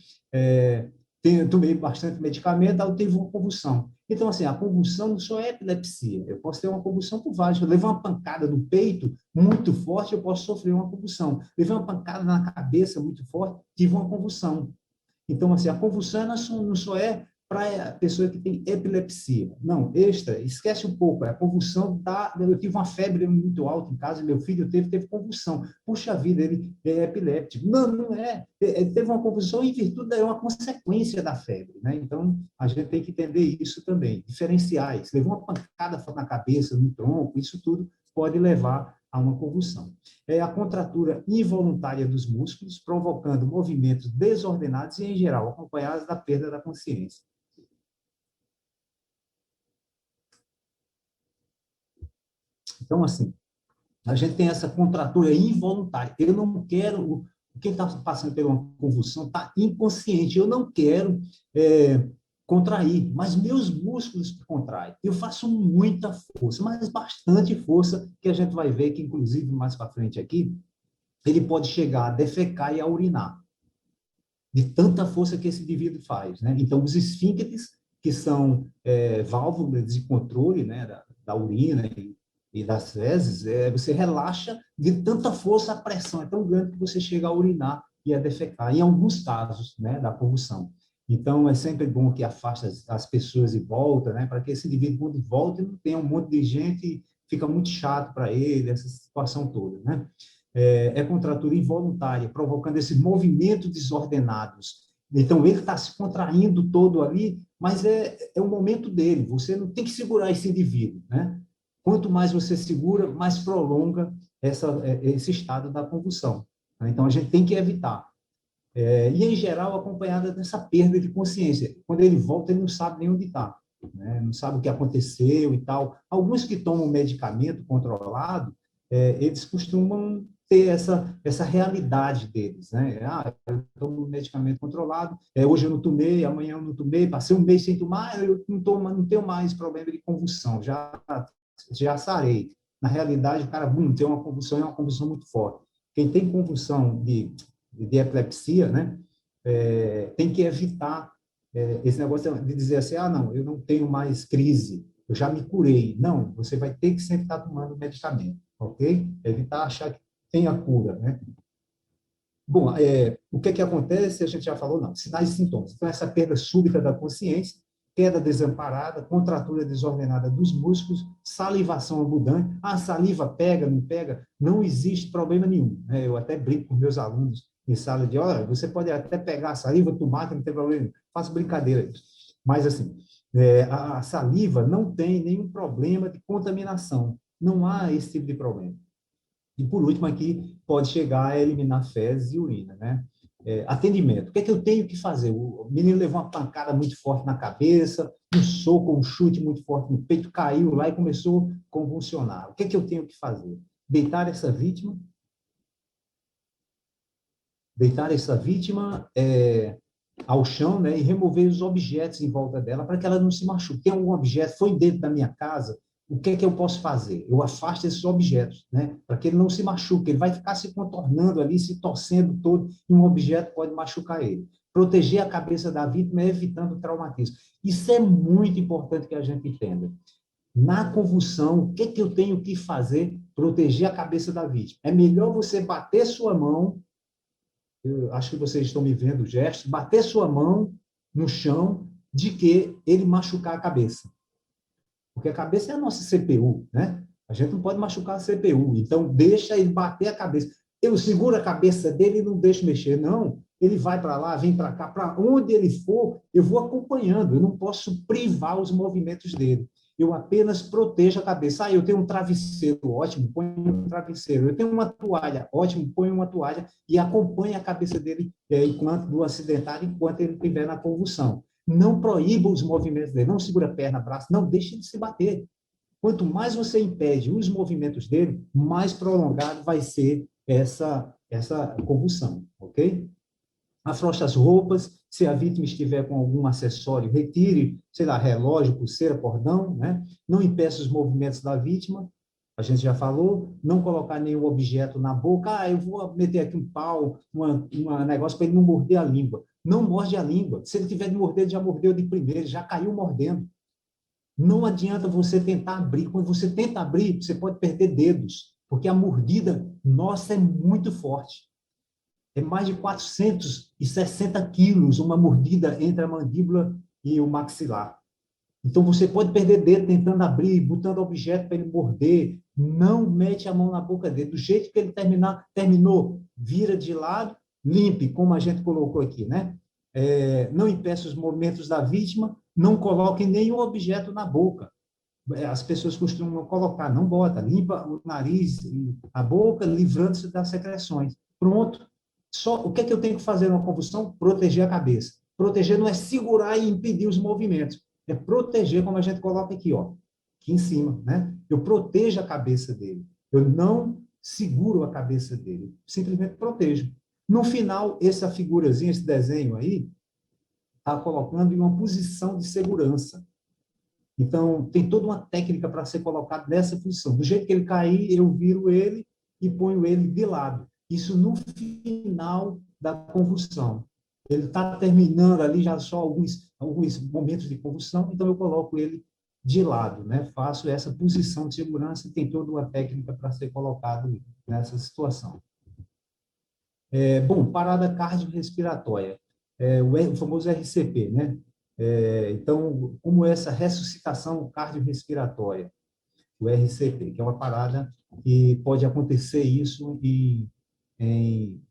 Speaker 1: Tomei bastante medicamento, aí eu tive uma convulsão. Então, assim, a convulsão não só é epilepsia. Eu posso ter uma convulsão por vários. Eu levei uma pancada no peito muito forte, eu posso sofrer uma convulsão. Levei uma pancada na cabeça muito forte, tive uma convulsão. Então, assim, a convulsão não só é para a pessoa que tem epilepsia. Não, extra, esquece um pouco, a convulsão tá, eu tive uma febre muito alta em casa, meu filho teve convulsão. Puxa vida, ele é epiléptico. Não, não é. Ele teve uma convulsão em virtude de uma consequência da febre, né? Então, a gente tem que entender isso também, diferenciais. Levou uma pancada na cabeça, no tronco, isso tudo pode levar a uma convulsão. É a contratura involuntária dos músculos, provocando movimentos desordenados e, em geral, acompanhados da perda da consciência. Então, assim, a gente tem essa contratura involuntária. Eu não quero... Quem está passando por uma convulsão está inconsciente. Eu não quero contrair, mas meus músculos contraem. Eu faço muita força, mas bastante força, que a gente vai ver que, inclusive, mais para frente aqui, ele pode chegar a defecar e a urinar, de tanta força que esse indivíduo faz, né? Então, os esfíncteres, que são válvulas de controle, né, da urina e das fezes, você relaxa de tanta força, a pressão é tão grande que você chega a urinar e a defecar, em alguns casos, né, da convulsão. Então, é sempre bom que afaste as pessoas de volta, né, para que esse indivíduo, quando volta, não tenha um monte de gente, fica muito chato para ele, essa situação toda, né? Contratura involuntária, provocando esses movimentos desordenados. Então, ele está se contraindo todo ali, mas é o momento dele, você não tem que segurar esse indivíduo, né? Quanto mais você segura, mais prolonga esse estado da convulsão. Então, a gente tem que evitar. E, em geral, acompanhada dessa perda de consciência. Quando ele volta, ele não sabe nem onde está, né? Não sabe o que aconteceu e tal. Alguns que tomam medicamento controlado, eles costumam ter essa realidade deles, né? Eu tomo medicamento controlado, hoje eu não tomei, amanhã eu não tomei, passei um mês sem tomar, eu não tenho mais problema de convulsão, já sarei. Na realidade, o cara tem uma convulsão, é uma convulsão muito forte. Quem tem convulsão de epilepsia, né, tem que evitar esse negócio de dizer assim, não, eu não tenho mais crise, eu já me curei. Não, você vai ter que sempre estar tomando medicamento, ok? Evitar achar que tem a cura, né? Bom, o que acontece, a gente já falou, não, sinais e sintomas. Então, essa perda súbita da consciência, queda desamparada, contratura desordenada dos músculos, salivação abundante. Saliva pega, não pega? Não existe problema nenhum, né? Eu até brinco com meus alunos em sala de aula, você pode até pegar a saliva, tomar, que não tem problema nenhum. Faço brincadeira. Mas, assim, a saliva não tem nenhum problema de contaminação. Não há esse tipo de problema. E, por último, aqui, pode chegar a eliminar fezes e urina, né? Atendimento. O que é que eu tenho que fazer? O menino levou uma pancada muito forte na cabeça, um soco, um chute muito forte no peito, caiu lá e começou a convulsionar. O que é que eu tenho que fazer? Deitar essa vítima ao chão, né, e remover os objetos em volta dela para que ela não se machuque. Tem algum objeto, foi dentro da minha casa, o que é que eu posso fazer? Eu afasto esses objetos, né, para que ele não se machuque. Ele vai ficar se contornando ali, se torcendo todo, e um objeto pode machucar ele. Proteger a cabeça da vítima, evitando o traumatismo. Isso é muito importante que a gente entenda. Na convulsão, o que é que eu tenho que fazer? Proteger a cabeça da vítima. É melhor você bater sua mão, eu acho que vocês estão me vendo o gesto, bater sua mão no chão, de que ele machucar a cabeça. Porque a cabeça é a nossa CPU, né? A gente não pode machucar a CPU, então deixa ele bater a cabeça. Eu seguro a cabeça dele e não deixo mexer, não. Ele vai para lá, vem para cá, para onde ele for, eu vou acompanhando, eu não posso privar os movimentos dele. Eu apenas protejo a cabeça. Eu tenho um travesseiro, ótimo, põe um travesseiro. Eu tenho uma toalha, ótimo, põe uma toalha e acompanha a cabeça dele do acidentado enquanto ele estiver na convulsão. Não proíba os movimentos dele, não segura a perna, braço, não deixe de se bater. Quanto mais você impede os movimentos dele, mais prolongado vai ser essa convulsão, ok? Afroche as roupas, se a vítima estiver com algum acessório, retire, sei lá, relógio, pulseira, cordão, né? Não impeça os movimentos da vítima, a gente já falou, não colocar nenhum objeto na boca, eu vou meter aqui um pau, um negócio para ele não morder a língua. Não morde a língua, se ele tiver de morder, ele já mordeu de primeiro, já caiu mordendo. Não adianta você tentar abrir, quando você tenta abrir, você pode perder dedos, porque a mordida nossa é muito forte. É mais de 460 quilos uma mordida entre a mandíbula e o maxilar. Então, você pode perder dedo tentando abrir, botando objeto para ele morder. Não mete a mão na boca dele. Do jeito que ele terminou, vira de lado, limpe, como a gente colocou aqui, né? Não impeça os movimentos da vítima, não coloque nenhum objeto na boca. As pessoas costumam colocar, não bota, limpa o nariz e a boca, livrando-se das secreções. Pronto. Só o que é que eu tenho que fazer numa convulsão? Proteger a cabeça. Proteger não é segurar e impedir os movimentos, é proteger, como a gente coloca aqui, ó, aqui em cima, né? Eu protejo a cabeça dele. Eu não seguro a cabeça dele, simplesmente protejo. No final, essa figurazinha, esse desenho aí, está colocando em uma posição de segurança. Então, tem toda uma técnica para ser colocado nessa posição. Do jeito que ele cair, eu viro ele e ponho ele de lado. Isso no final da convulsão. Ele está terminando ali já só alguns momentos de convulsão, então eu coloco ele de lado, né? Faço essa posição de segurança e tem toda uma técnica para ser colocado nessa situação. Bom, parada cardiorrespiratória, o famoso RCP, né? Então, como essa ressuscitação cardiorrespiratória, o RCP, que é uma parada que pode acontecer isso em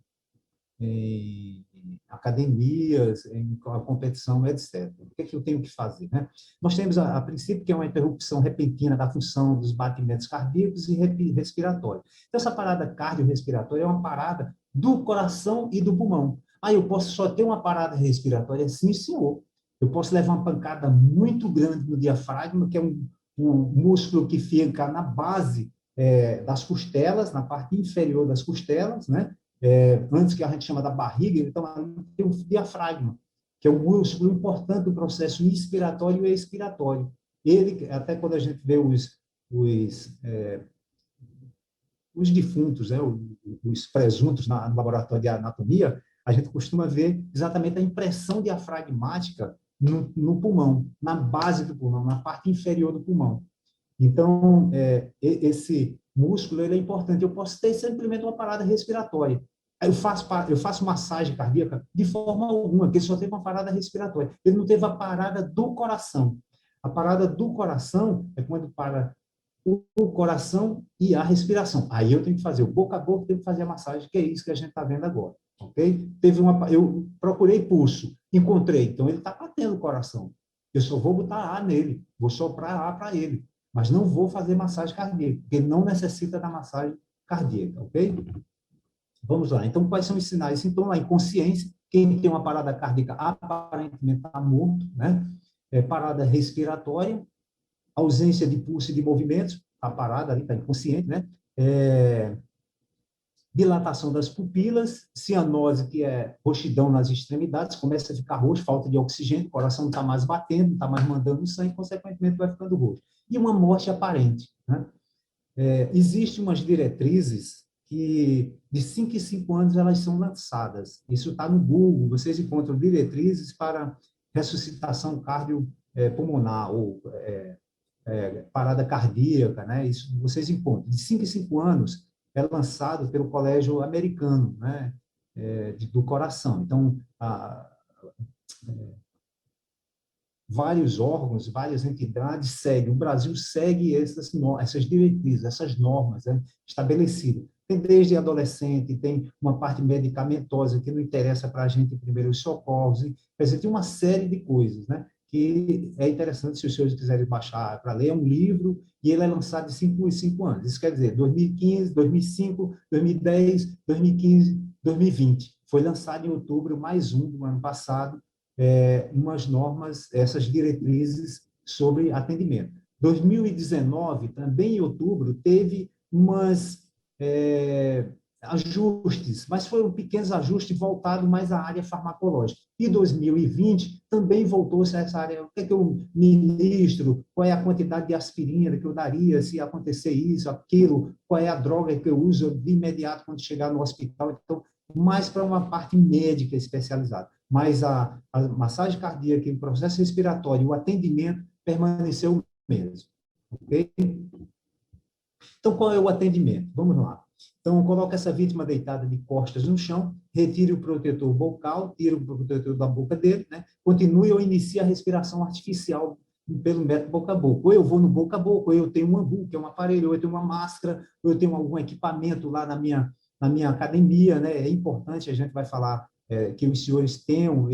Speaker 1: academias, em competição, etc. O que é que eu tenho que fazer, né? Nós temos, a princípio, que é uma interrupção repentina da função dos batimentos cardíacos e respiratórios. Então, essa parada cardiorrespiratória é uma parada do coração e do pulmão. Eu posso só ter uma parada respiratória? Sim, senhor. Eu posso levar uma pancada muito grande no diafragma, que é um músculo que fica na base das costelas, na parte inferior das costelas, né? Antes que a gente chama da barriga, então tem o diafragma, que é um músculo importante do processo inspiratório e expiratório. Ele, até quando a gente vê os defuntos, né, os presuntos no laboratório de anatomia, a gente costuma ver exatamente a impressão diafragmática no pulmão, na base do pulmão, na parte inferior do pulmão. Então, esse músculo ele é importante. Eu posso ter simplesmente uma parada respiratória. Eu faço massagem cardíaca de forma alguma, porque ele só teve uma parada respiratória. Ele não teve a parada do coração. A parada do coração é quando para o coração e a respiração. Aí eu tenho que fazer o boca a boca, tenho que fazer a massagem, que é isso que a gente está vendo agora. Ok? Eu procurei pulso, encontrei, então ele está batendo o coração. Eu só vou botar ar nele, vou soprar ar para ele, mas não vou fazer massagem cardíaca, porque não necessita da massagem cardíaca, ok? Vamos lá. Então, quais são os sinais? Então, a inconsciência, quem tem uma parada cardíaca aparentemente está morto, né? Parada respiratória, ausência de pulso e de movimentos, está parada ali, está inconsciente, né? Dilatação das pupilas, cianose, que é roxidão nas extremidades, começa a ficar roxo, falta de oxigênio, o coração não está mais batendo, não está mais mandando sangue, consequentemente vai ficando roxo. E uma morte aparente, né? Existem umas diretrizes que de 5 em 5 anos elas são lançadas. Isso está no Google, vocês encontram diretrizes para ressuscitação cardiopulmonar ou parada cardíaca, né? Isso vocês encontram. De 5 em 5 anos é lançado pelo Colégio Americano, né? Do coração. Então, vários órgãos, várias entidades seguem. O Brasil segue essas diretrizes, essas normas, né, estabelecidas. Tem desde adolescente, tem uma parte medicamentosa que não interessa para a gente em primeiros socorros. Quer dizer, tem uma série de coisas, né, que é interessante se os senhores quiserem baixar para ler. É um livro e ele é lançado de 5 em 5 anos. Isso quer dizer, 2015, 2005, 2010, 2015, 2020. Foi lançado em outubro, mais um do ano passado, umas normas, essas diretrizes sobre atendimento. 2019, também em outubro, teve umas ajustes, mas foram pequenos ajustes voltados mais à área farmacológica. E 2020 também voltou-se a essa área. O que é que eu ministro? Qual é a quantidade de aspirina que eu daria se acontecer isso, aquilo? Qual é a droga que eu uso de imediato quando chegar no hospital? Então, mais para uma parte médica especializada. Mas a massagem cardíaca, o processo respiratório, o atendimento permaneceu o mesmo. Ok? Então, qual é o atendimento? Vamos lá. Então, coloca essa vítima deitada de costas no chão, retire o protetor bucal, tira o protetor da boca dele, né? Continue ou inicie a respiração artificial pelo método boca a boca. Ou eu vou no boca a boca, ou eu tenho um ambu, que é um aparelho, ou eu tenho uma máscara, ou eu tenho algum equipamento lá na minha academia, né? É importante, a gente vai falar que os senhores tenham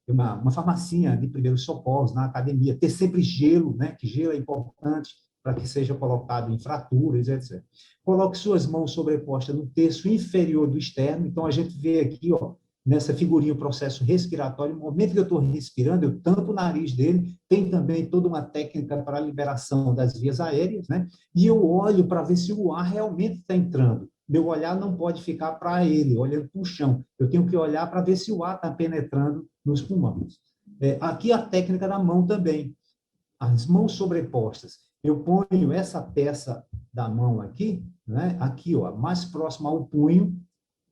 Speaker 1: uma farmacinha de primeiros socorros na academia, ter sempre gelo, né? Que gelo é importante para que seja colocado em fraturas, etc. Coloque suas mãos sobrepostas no terço inferior do externo. Então, a gente vê aqui, ó, nessa figurinha, o processo respiratório. No momento que eu estou respirando, eu tampo o nariz dele. Tem também toda uma técnica para a liberação das vias aéreas, né? E eu olho para ver se o ar realmente está entrando. Meu olhar não pode ficar para ele, olhando para o chão. Eu tenho que olhar para ver se o ar está penetrando nos pulmões. Aqui a técnica da mão também. As mãos sobrepostas. Eu ponho essa peça da mão aqui, né? Aqui, ó, mais próxima ao punho,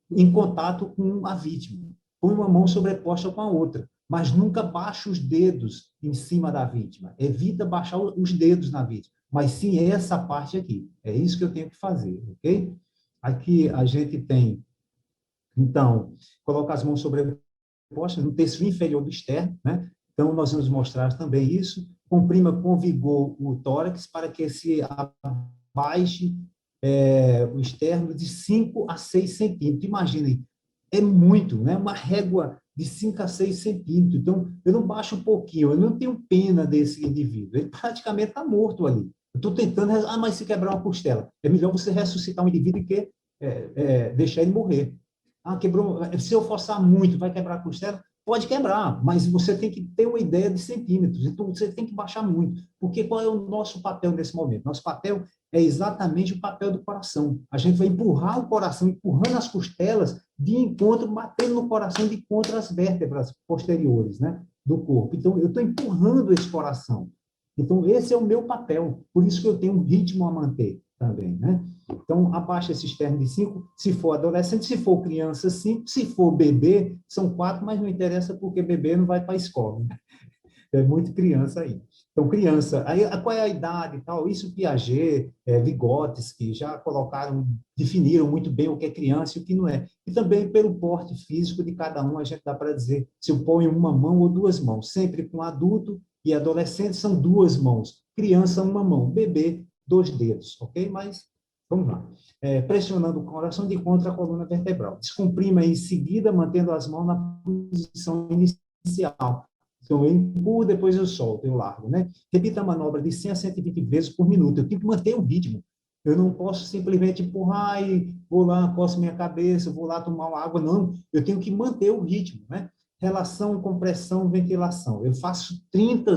Speaker 1: em contato com a vítima. Põe uma mão sobreposta com a outra, mas nunca baixa os dedos em cima da vítima. Evita baixar os dedos na vítima, mas sim essa parte aqui. É isso que eu tenho que fazer, ok? Aqui a gente tem, então, coloca as mãos sobrepostas no terço inferior do externo, né? Então, nós vamos mostrar também isso. Comprima com vigor o tórax para que se abaixe o externo de 5 a 6 centímetros. Imaginem, é muito, né? Uma régua de 5 a 6 centímetros. Então, eu não baixo um pouquinho, eu não tenho pena desse indivíduo. Ele praticamente está morto ali. Eu estou tentando, mas se quebrar uma costela, é melhor você ressuscitar um indivíduo que deixar ele morrer. Quebrou. Se eu forçar muito, vai quebrar a costela? Pode quebrar, mas você tem que ter uma ideia de centímetros. Então, você tem que baixar muito. Porque qual é o nosso papel nesse momento? Nosso papel é exatamente o papel do coração. A gente vai empurrar o coração, empurrando as costelas de encontro, batendo no coração de contra as vértebras posteriores, né, do corpo. Então, eu estou empurrando esse coração. Então, esse é o meu papel. Por isso que eu tenho um ritmo a manter também, né? Então, abaixa esse externo de 5, se for adolescente, se for criança, 5, se for bebê, são 4, mas não interessa porque bebê não vai para a escola, né? É muito criança aí. Então, criança, aí qual é a idade e tal? Isso Piaget, Vygotsky, já colocaram, definiram muito bem o que é criança e o que não é. E também pelo porte físico de cada um, a gente dá para dizer se eu ponho uma mão ou duas mãos. Sempre com adulto e adolescente são duas mãos. Criança, uma mão. Bebê, 2 dedos, ok? Mas, vamos lá. Pressionando o coração de contra a coluna vertebral. Descomprima em seguida, mantendo as mãos na posição inicial. Então, eu empurro, depois eu solto, eu largo, né? Repita a manobra de 100 a 120 vezes por minuto. Eu tenho que manter o ritmo. Eu não posso simplesmente empurrar e vou lá, coço minha cabeça, vou lá tomar uma água. Não, eu tenho que manter o ritmo, né? Relação, compressão, ventilação. Eu faço 30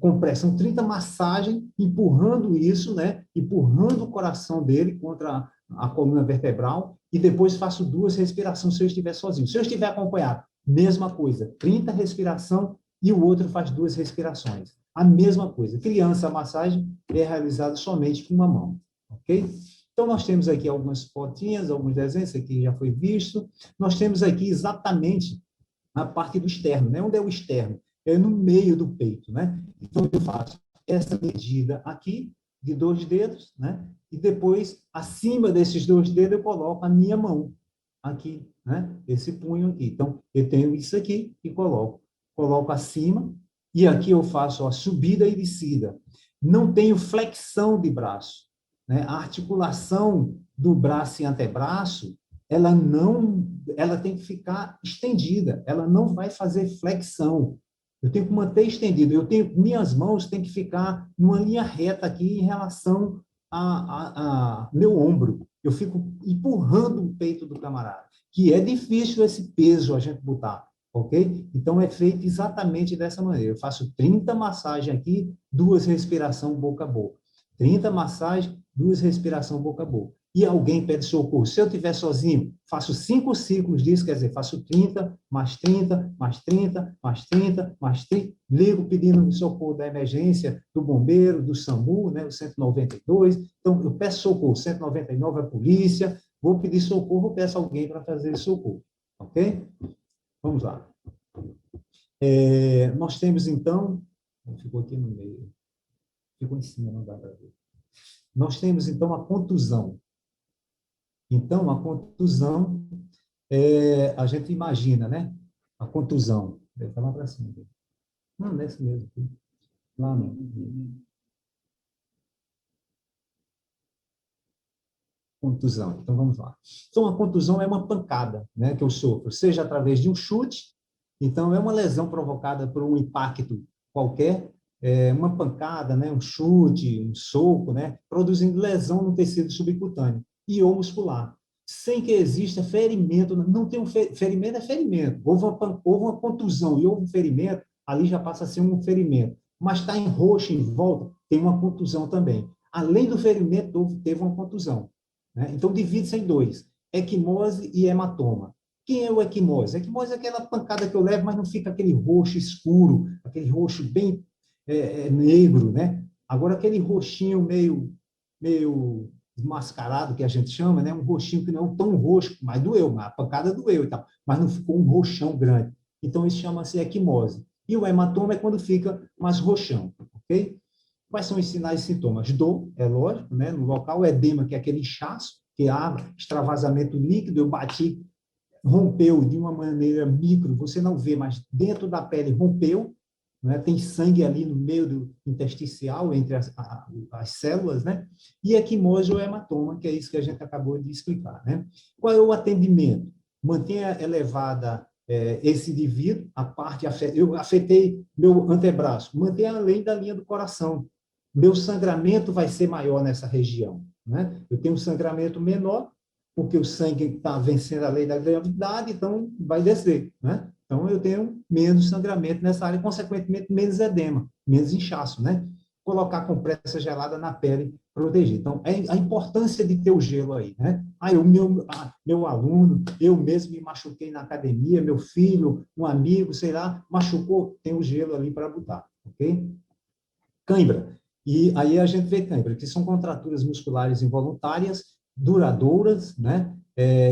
Speaker 1: compressão, 30 massagens, empurrando isso, né? Empurrando o coração dele contra a coluna vertebral e depois faço 2 respirações se eu estiver sozinho. Se eu estiver acompanhado, mesma coisa, 30 respiração e o outro faz 2 respirações. A mesma coisa. Criança, a massagem é realizada somente com uma mão, ok? Então, nós temos aqui algumas fotinhas, alguns desenhos, isso aqui já foi visto. Nós temos aqui exatamente a parte do externo, né? Onde é o externo? É no meio do peito, né? Então, eu faço essa medida aqui, de 2 dedos, né? E depois, acima desses 2 dedos, eu coloco a minha mão aqui, né? Esse punho aqui. Então, eu tenho isso aqui e coloco acima, e aqui eu faço a subida e descida. Não tenho flexão de braço, né? A articulação do braço e antebraço, ela tem que ficar estendida, ela não vai fazer flexão. Eu tenho que manter estendido. Minhas mãos têm que ficar numa linha reta aqui em relação a meu ombro. Eu fico empurrando o peito do camarada, que é difícil esse peso a gente botar, ok? Então, é feito exatamente dessa maneira. Eu faço 30 massagens aqui, 2 respiração boca a boca. 30 massagens, 2 respiração boca a boca. E alguém pede socorro. Se eu estiver sozinho, faço 5 ciclos disso, quer dizer, faço 30, mais 30, mais 30, mais 30, mais 30, ligo pedindo socorro da emergência, do bombeiro, do SAMU, né, o 192. Então, eu peço socorro, 199 é a polícia, vou pedir socorro, peço alguém para fazer socorro, ok? Vamos lá. Nós temos, então, ficou aqui no meio, ficou em cima, não dá para ver. Nós temos, então, a contusão. Então, a contusão, a gente imagina, né? A contusão. Deve falar para cima. Não, nesse mesmo. Lá não. Contusão. Então, vamos lá. Então, a contusão é uma pancada, né, que eu sofro, seja através de um chute, então é uma lesão provocada por um impacto qualquer, uma pancada, né, um chute, um soco, né, produzindo lesão no tecido subcutâneo e ou muscular, sem que exista ferimento. Não tem um ferimento, é ferimento. Houve uma contusão e houve um ferimento, ali já passa a ser um ferimento. Mas está em roxo em volta, tem uma contusão também. Além do ferimento, teve uma contusão. Né? Então, divide-se em dois, equimose e hematoma. Quem é o equimose? Equimose é aquela pancada que eu levo, mas não fica aquele roxo escuro, aquele roxo bem negro, né? Agora, aquele roxinho meio mascarado, que a gente chama, né? Um roxinho que não é tão roxo, mas doeu, mas a pancada doeu e tal, mas não ficou um roxão grande. Então, isso chama-se equimose. E o hematoma é quando fica mais roxão, ok? Quais são os sinais e sintomas? Dor, é lógico, né? No local, o edema, que é aquele inchaço, que há extravasamento líquido, eu bati, rompeu de uma maneira micro, você não vê, mas dentro da pele rompeu, né? Tem sangue ali no meio do intersticial, entre as células, né? E equimose ou hematoma, que é isso que a gente acabou de explicar, né? Qual é o atendimento? Mantenha elevada esse indivíduo, eu afetei meu antebraço, mantenha além da linha do coração. Meu sangramento vai ser maior nessa região, né? Eu tenho um sangramento menor, porque o sangue está vencendo a lei da gravidade, então vai descer, né? Então, eu tenho menos sangramento nessa área, consequentemente, menos edema, menos inchaço, né? Colocar compressa gelada na pele, proteger. Então, a importância de ter o gelo aí, né? Aí, meu aluno, eu mesmo me machuquei na academia, meu filho, um amigo, sei lá, machucou, tem o gelo ali para botar, ok? Cãibra. E aí a gente vê cãibra, que são contraturas musculares involuntárias, duradouras, né?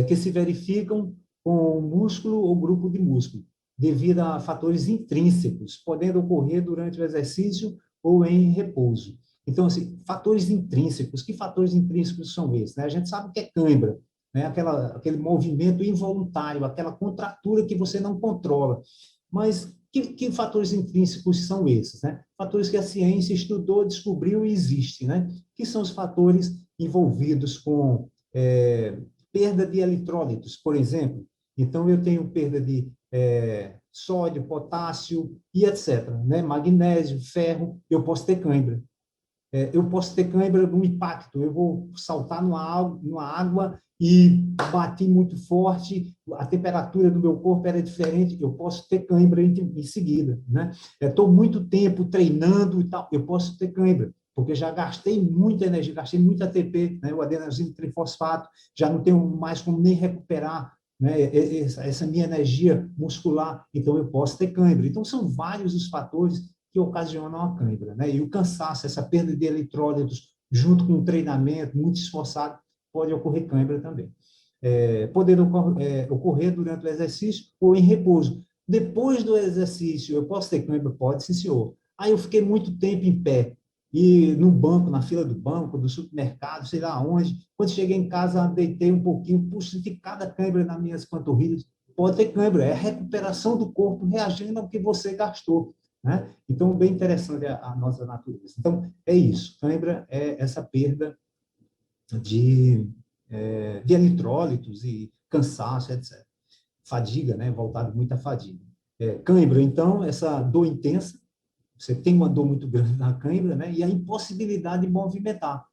Speaker 1: Que se verificam com músculo ou grupo de músculo, devido a fatores intrínsecos, podendo ocorrer durante o exercício ou em repouso. Então, assim, fatores intrínsecos, que fatores intrínsecos são esses? Né? A gente sabe que é cãibra, né? Aquele movimento involuntário, aquela contratura que você não controla. Mas que fatores intrínsecos são esses? Né? Fatores que a ciência estudou, descobriu e existem, né? Que são os fatores envolvidos com perda de eletrólitos, por exemplo. Então, eu tenho perda de sódio, potássio e etc. Né? Magnésio, ferro, eu posso ter cãibra. Eu posso ter cãibra no impacto, eu vou saltar numa água e bati muito forte, a temperatura do meu corpo era diferente, eu posso ter cãibra em seguida, né? Estou muito tempo treinando e tal, eu posso ter cãibra, porque já gastei muita energia, gastei muito ATP, né? O adenosín trifosfato, já não tenho mais como nem recuperar, né? Essa minha energia muscular, então eu posso ter cãibra. Então, são vários os fatores que ocasionam a cãibra, né? E o cansaço, essa perda de eletrólitos, junto com um treinamento muito esforçado, pode ocorrer cãibra também. Poder ocorrer durante o exercício ou em repouso. Depois do exercício, eu posso ter cãibra? Pode, sim, senhor. Aí eu fiquei muito tempo em pé, e no banco, na fila do banco, do supermercado, sei lá onde. Quando cheguei em casa, deitei um pouquinho, puxa, de cada cãibra nas minhas panturrilhas. Pode ter cãibra, é a recuperação do corpo reagindo ao que você gastou. Né? Então, bem interessante a nossa natureza. Então, é isso. Cãibra é essa perda de eletrólitos e cansaço, etc. Fadiga, né? Voltado muito à fadiga. Cãibra, então, essa dor intensa, você tem uma dor muito grande na cãibra, né? E a impossibilidade de movimentar.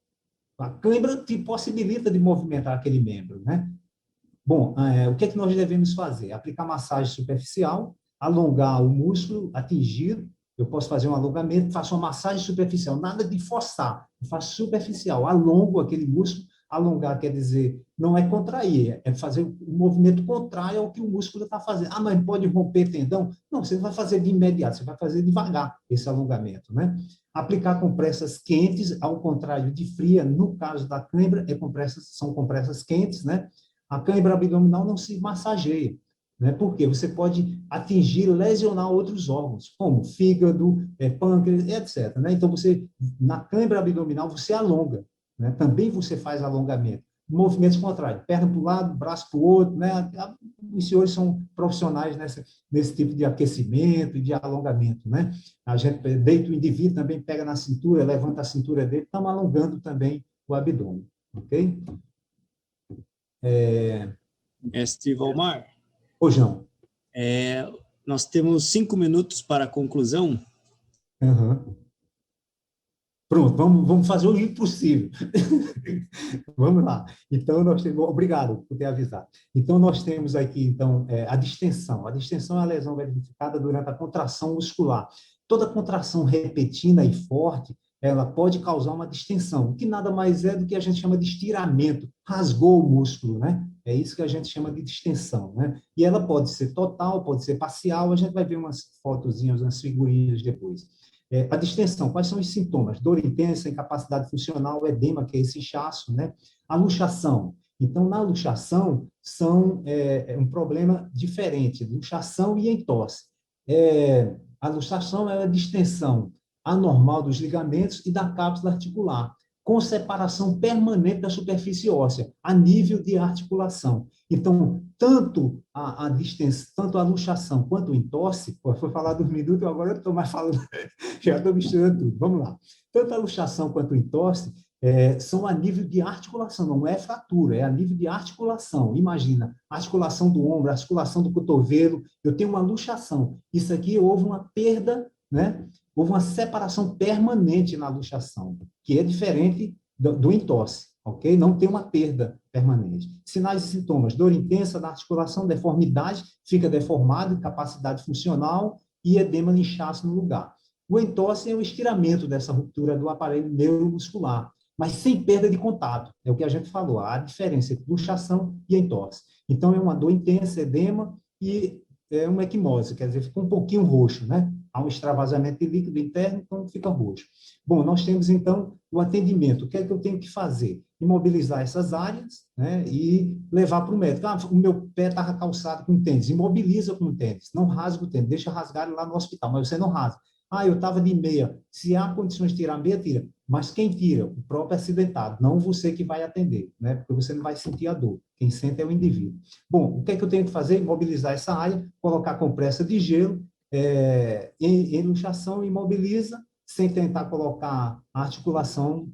Speaker 1: A cãibra te possibilita de movimentar aquele membro, né? Bom, o que é que nós devemos fazer? Aplicar massagem superficial, alongar o músculo atingido. Eu posso fazer um alongamento, faço uma massagem superficial, nada de forçar, eu faço superficial, alongo aquele músculo. Alongar quer dizer, não é contrair, é fazer o movimento contrário ao que o músculo está fazendo. Ah, mas pode romper tendão? Não, você não vai fazer de imediato, você vai fazer devagar esse alongamento, né? Aplicar compressas quentes, ao contrário de fria, no caso da cãibra, são compressas quentes, né? A cãibra abdominal não se massageia, né? Porque você pode atingir, lesionar outros órgãos, como fígado, pâncreas, etc. Né? Então, na cãibra abdominal, você alonga, né? Também você faz alongamento, movimentos contrários, perna para um lado, braço para o outro, né? Os senhores são profissionais nesse tipo de aquecimento e de alongamento, né? A gente deita o indivíduo, também pega na cintura, levanta a cintura dele, estamos alongando também o abdômen, ok?
Speaker 3: Mestre Valmar,
Speaker 1: Ô, João.
Speaker 3: Nós temos 5 minutos para a conclusão.
Speaker 1: Uhum. Pronto, vamos fazer o impossível. Vamos lá. Então, nós temos... Obrigado por ter avisado. Então, nós temos aqui, então, a distensão. A distensão é a lesão verificada durante a contração muscular. Toda contração repetida e forte, ela pode causar uma distensão, que nada mais é do que a gente chama de estiramento. Rasgou o músculo, né? É isso que a gente chama de distensão, né? E ela pode ser total, pode ser parcial. A gente vai ver umas fotozinhas, umas figurinhas depois. A distensão, quais são os sintomas? Dor intensa, incapacidade funcional, edema, que é esse inchaço, né? A luxação. Então, na luxação, é um problema diferente, luxação e entorse. A luxação é a distensão anormal dos ligamentos e da cápsula articular, com separação permanente da superfície óssea, a nível de articulação. Então, tanto a distensão, tanto a luxação quanto o entorse, foi falar dos minutos, agora eu estou mais falando, já estou misturando tudo, vamos lá. Tanto a luxação quanto o entorse são a nível de articulação, não é fratura, é a nível de articulação. Imagina, articulação do ombro, articulação do cotovelo, eu tenho uma luxação. Isso aqui houve uma perda, né? Houve uma separação permanente na luxação, que é diferente do entorse, ok? Não tem uma perda permanente. Sinais e sintomas: dor intensa na articulação, deformidade, fica deformado, incapacidade funcional e edema de inchaço no lugar. O entorse é o estiramento dessa ruptura do aparelho neuromuscular, mas sem perda de contato. É o que a gente falou, a diferença entre luxação e entorse. Então, é uma dor intensa, edema e uma equimose, quer dizer, fica um pouquinho roxo, né? Há um extravasamento de líquido interno, então fica roxo. Bom, nós temos, então, o atendimento. O que é que eu tenho que fazer? Imobilizar essas áreas, né, e levar para o médico. O meu pé estava calçado com tênis. Imobiliza com tênis. Não rasga o tênis. Deixa rasgar lá no hospital, mas você não rasga. Eu estava de meia. Se há condições de tirar a meia, tira. Mas quem tira? O próprio acidentado, não você que vai atender, né? Porque você não vai sentir a dor. Quem sente é o indivíduo. Bom, o que é que eu tenho que fazer? Imobilizar essa área, colocar compressa de gelo, em luxação, imobiliza, sem tentar colocar a articulação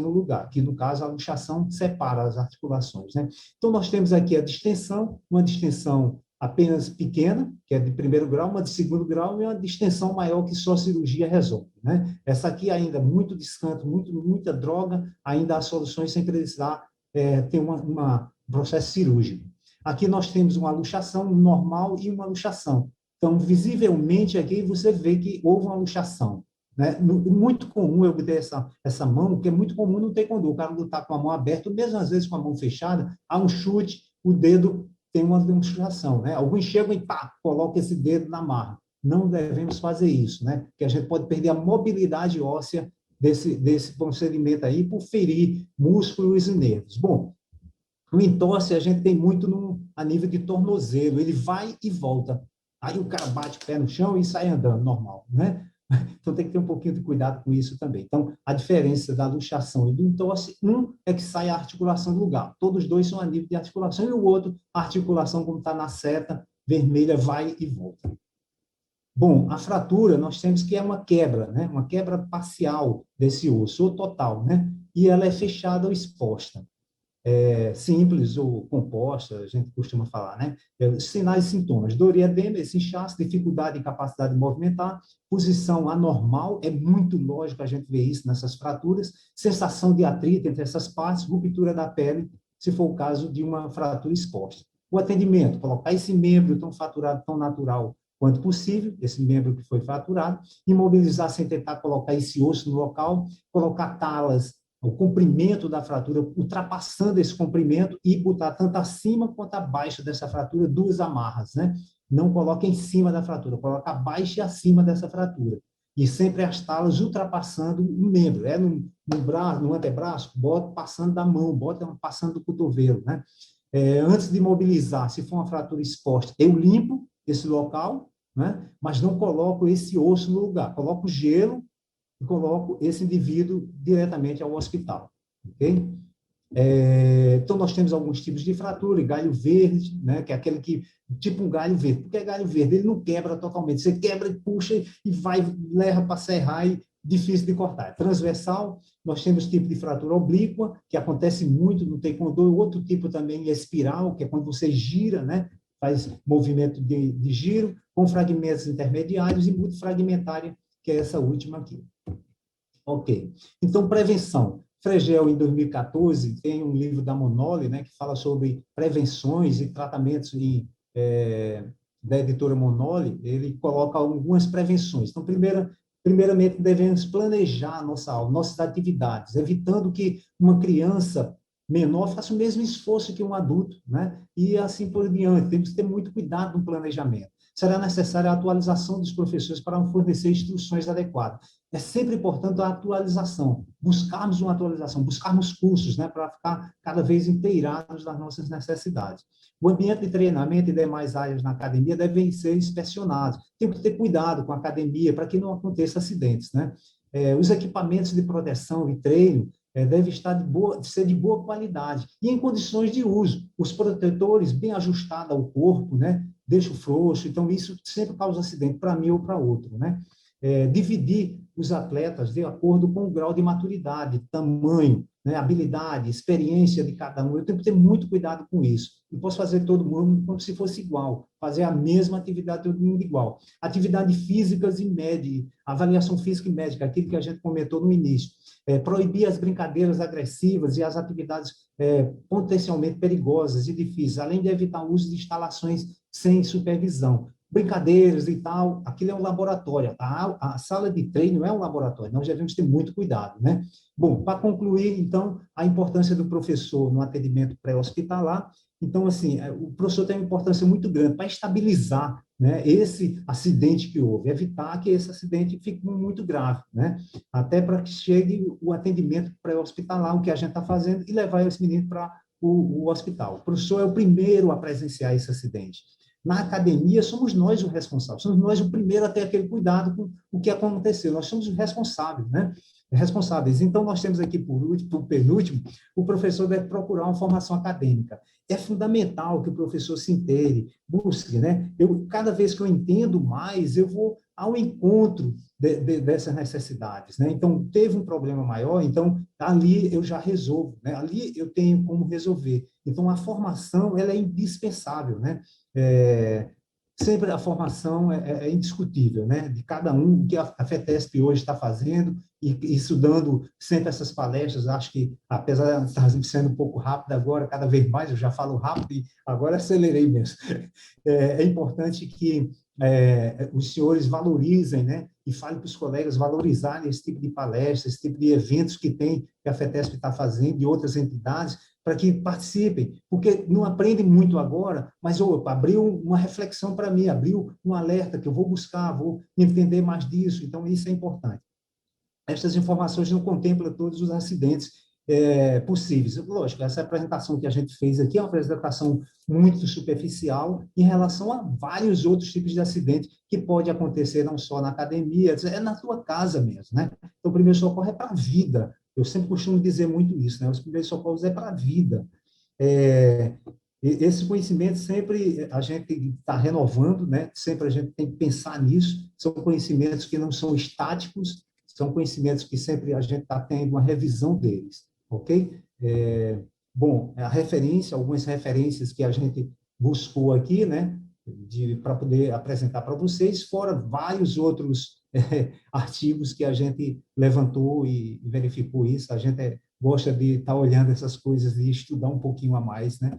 Speaker 1: no lugar, que no caso a luxação separa as articulações, né? Então nós temos aqui a distensão, uma distensão apenas pequena, que é de primeiro grau, uma de segundo grau e uma distensão maior que só a cirurgia resolve, né? Essa aqui ainda muito descanso, muita droga, ainda há soluções sem precisar ter um processo cirúrgico. Aqui nós temos uma luxação normal e uma luxação. Então, visivelmente, aqui você vê que houve uma luxação, né? Muito comum eu ter essa mão, porque é muito comum no taekwondo, o cara lutar com a mão aberta, mesmo às vezes com a mão fechada, há um chute, o dedo tem uma luxação, né? Alguns chegam e colocam esse dedo na marra. Não devemos fazer isso, né? Porque a gente pode perder a mobilidade óssea desse procedimento aí por ferir músculos e nervos. Bom, o entorse a gente tem muito a nível de tornozelo, ele vai e volta. Aí o cara bate o pé no chão e sai andando, normal, né? Então tem que ter um pouquinho de cuidado com isso também. Então, a diferença da luxação e do entorse, é que sai a articulação do lugar. Todos dois são a nível de articulação, e o outro, a articulação, como está na seta vermelha, vai e volta. Bom, a fratura, nós temos que é uma quebra, né? Uma quebra parcial desse osso, ou total, né? E ela é fechada ou exposta. Simples ou composta, a gente costuma falar, né? Sinais e sintomas: dor e edema, esse inchaço, dificuldade e incapacidade de movimentar, posição anormal, é muito lógico a gente ver isso nessas fraturas, sensação de atrito entre essas partes, ruptura da pele, se for o caso de uma fratura exposta. O atendimento: colocar esse membro tão fraturado, tão natural quanto possível, esse membro que foi fraturado, imobilizar sem tentar colocar esse osso no local, colocar talas, o comprimento da fratura, ultrapassando esse comprimento e botar tanto acima quanto abaixo dessa fratura, duas amarras, né? Não coloca em cima da fratura, coloca abaixo e acima dessa fratura. E sempre as talas ultrapassando o membro, no braço, no antebraço, bota passando da mão, bota passando do cotovelo, né? Antes de mobilizar, se for uma fratura exposta, eu limpo esse local, né? Mas não coloco esse osso no lugar, coloco gelo, e coloco esse indivíduo diretamente ao hospital, ok? Então, nós temos alguns tipos de fratura, galho verde, né, que é aquele que, tipo um galho verde. Porque é galho verde, ele não quebra totalmente. Você quebra e puxa e vai, leva para serrar e difícil de cortar. Transversal, nós temos tipo de fratura oblíqua, que acontece muito no taekwondo. Outro tipo também é espiral, que é quando você gira, né, faz movimento de giro, com fragmentos intermediários, e multifragmentária, que é essa última aqui. Ok. Então, prevenção. Fregel, em 2014, tem um livro da Monoli, né, que fala sobre prevenções e tratamentos da editora Monoli. Ele coloca algumas prevenções. Então, primeiramente, devemos planejar a nossa aula, nossas atividades, evitando que uma criança menor faça o mesmo esforço que um adulto, né? E assim por diante. Temos que ter muito cuidado no planejamento. Será necessária a atualização dos professores para fornecer instruções adequadas. É sempre importante a atualização, buscarmos uma atualização, buscarmos cursos, né, para ficar cada vez inteirados das nossas necessidades. O ambiente de treinamento e demais áreas na academia devem ser inspecionados. Temos que ter cuidado com a academia para que não aconteça acidentes, né? Os equipamentos de proteção e treino devem ser de boa qualidade e em condições de uso. Os protetores bem ajustados ao corpo, né, deixam frouxo, então isso sempre causa acidente para mim ou para outro, né? Dividir os atletas de acordo com o grau de maturidade, tamanho, né, habilidade, experiência de cada um. Eu tenho que ter muito cuidado com isso. Não posso fazer todo mundo como se fosse igual, fazer a mesma atividade todo mundo igual. Atividades físicas e média, avaliação física e médica, aquilo que a gente comentou no início. Proibir as brincadeiras agressivas e as atividades potencialmente perigosas e difíceis, além de evitar o uso de instalações sem supervisão. Brincadeiras e tal, aquilo é um laboratório, tá? A sala de treino é um laboratório, nós devemos ter muito cuidado, né? Bom, para concluir, então, a importância do professor no atendimento pré-hospitalar. Então, assim, o professor tem uma importância muito grande para estabilizar, né, esse acidente que houve, evitar que esse acidente fique muito grave, né? Até para que chegue o atendimento pré-hospitalar, o que a gente está fazendo, e levar esse menino para o hospital. O professor é o primeiro a presenciar esse acidente. Na academia, somos nós os responsáveis, somos nós o primeiro a ter aquele cuidado com o que aconteceu, nós somos os responsáveis, né? Responsáveis. Então, nós temos aqui, por penúltimo, o professor deve procurar uma formação acadêmica. É fundamental que o professor se inteire, busque, né? Cada vez que eu entendo mais, eu vou ao encontro dessas necessidades, né? Então, teve um problema maior, então, ali eu já resolvo, né? Ali eu tenho como resolver. Então, a formação, ela é indispensável, né? Sempre a formação é indiscutível, né? De cada um, o que a FETESP hoje está fazendo, e estudando sempre essas palestras. Acho que, apesar de estar sendo um pouco rápido agora, cada vez mais eu já falo rápido e agora acelerei mesmo. É importante que os senhores valorizem, né? E falem para os colegas valorizarem esse tipo de palestra, esse tipo de eventos que a FETESP está fazendo, e outras entidades, para que participem, porque não aprendem muito agora, mas abriu uma reflexão para mim, abriu um alerta que eu vou buscar, vou entender mais disso, então isso é importante. Estas informações não contemplam todos os acidentes possíveis. Lógico, essa apresentação que a gente fez aqui é uma apresentação muito superficial em relação a vários outros tipos de acidente que pode acontecer não só na academia, é na tua casa mesmo, né? Então, o primeiro socorro é para a vida. Eu sempre costumo dizer muito isso, né? Os primeiros socorros é para a vida. Esse conhecimento sempre a gente está renovando, né? Sempre a gente tem que pensar nisso. São conhecimentos que não são estáticos, são conhecimentos que sempre a gente está tendo uma revisão deles, ok? Bom, algumas referências que a gente buscou aqui, né, para poder apresentar para vocês, fora vários outros artigos que a gente levantou e verificou isso. A gente gosta de estar olhando essas coisas e estudar um pouquinho a mais, né?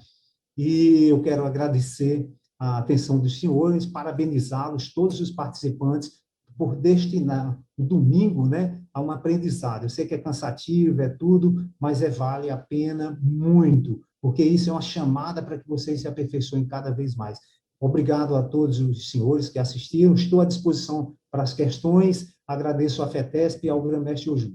Speaker 1: E eu quero agradecer a atenção dos senhores, parabenizá-los, todos os participantes, por destinar o domingo, né, a um aprendizado. Eu sei que é cansativo, é tudo, mas vale a pena muito, porque isso é uma chamada para que vocês se aperfeiçoem cada vez mais. Obrigado a todos os senhores que assistiram, estou à disposição para as questões, agradeço à FETESP e ao grão-mestre Oju.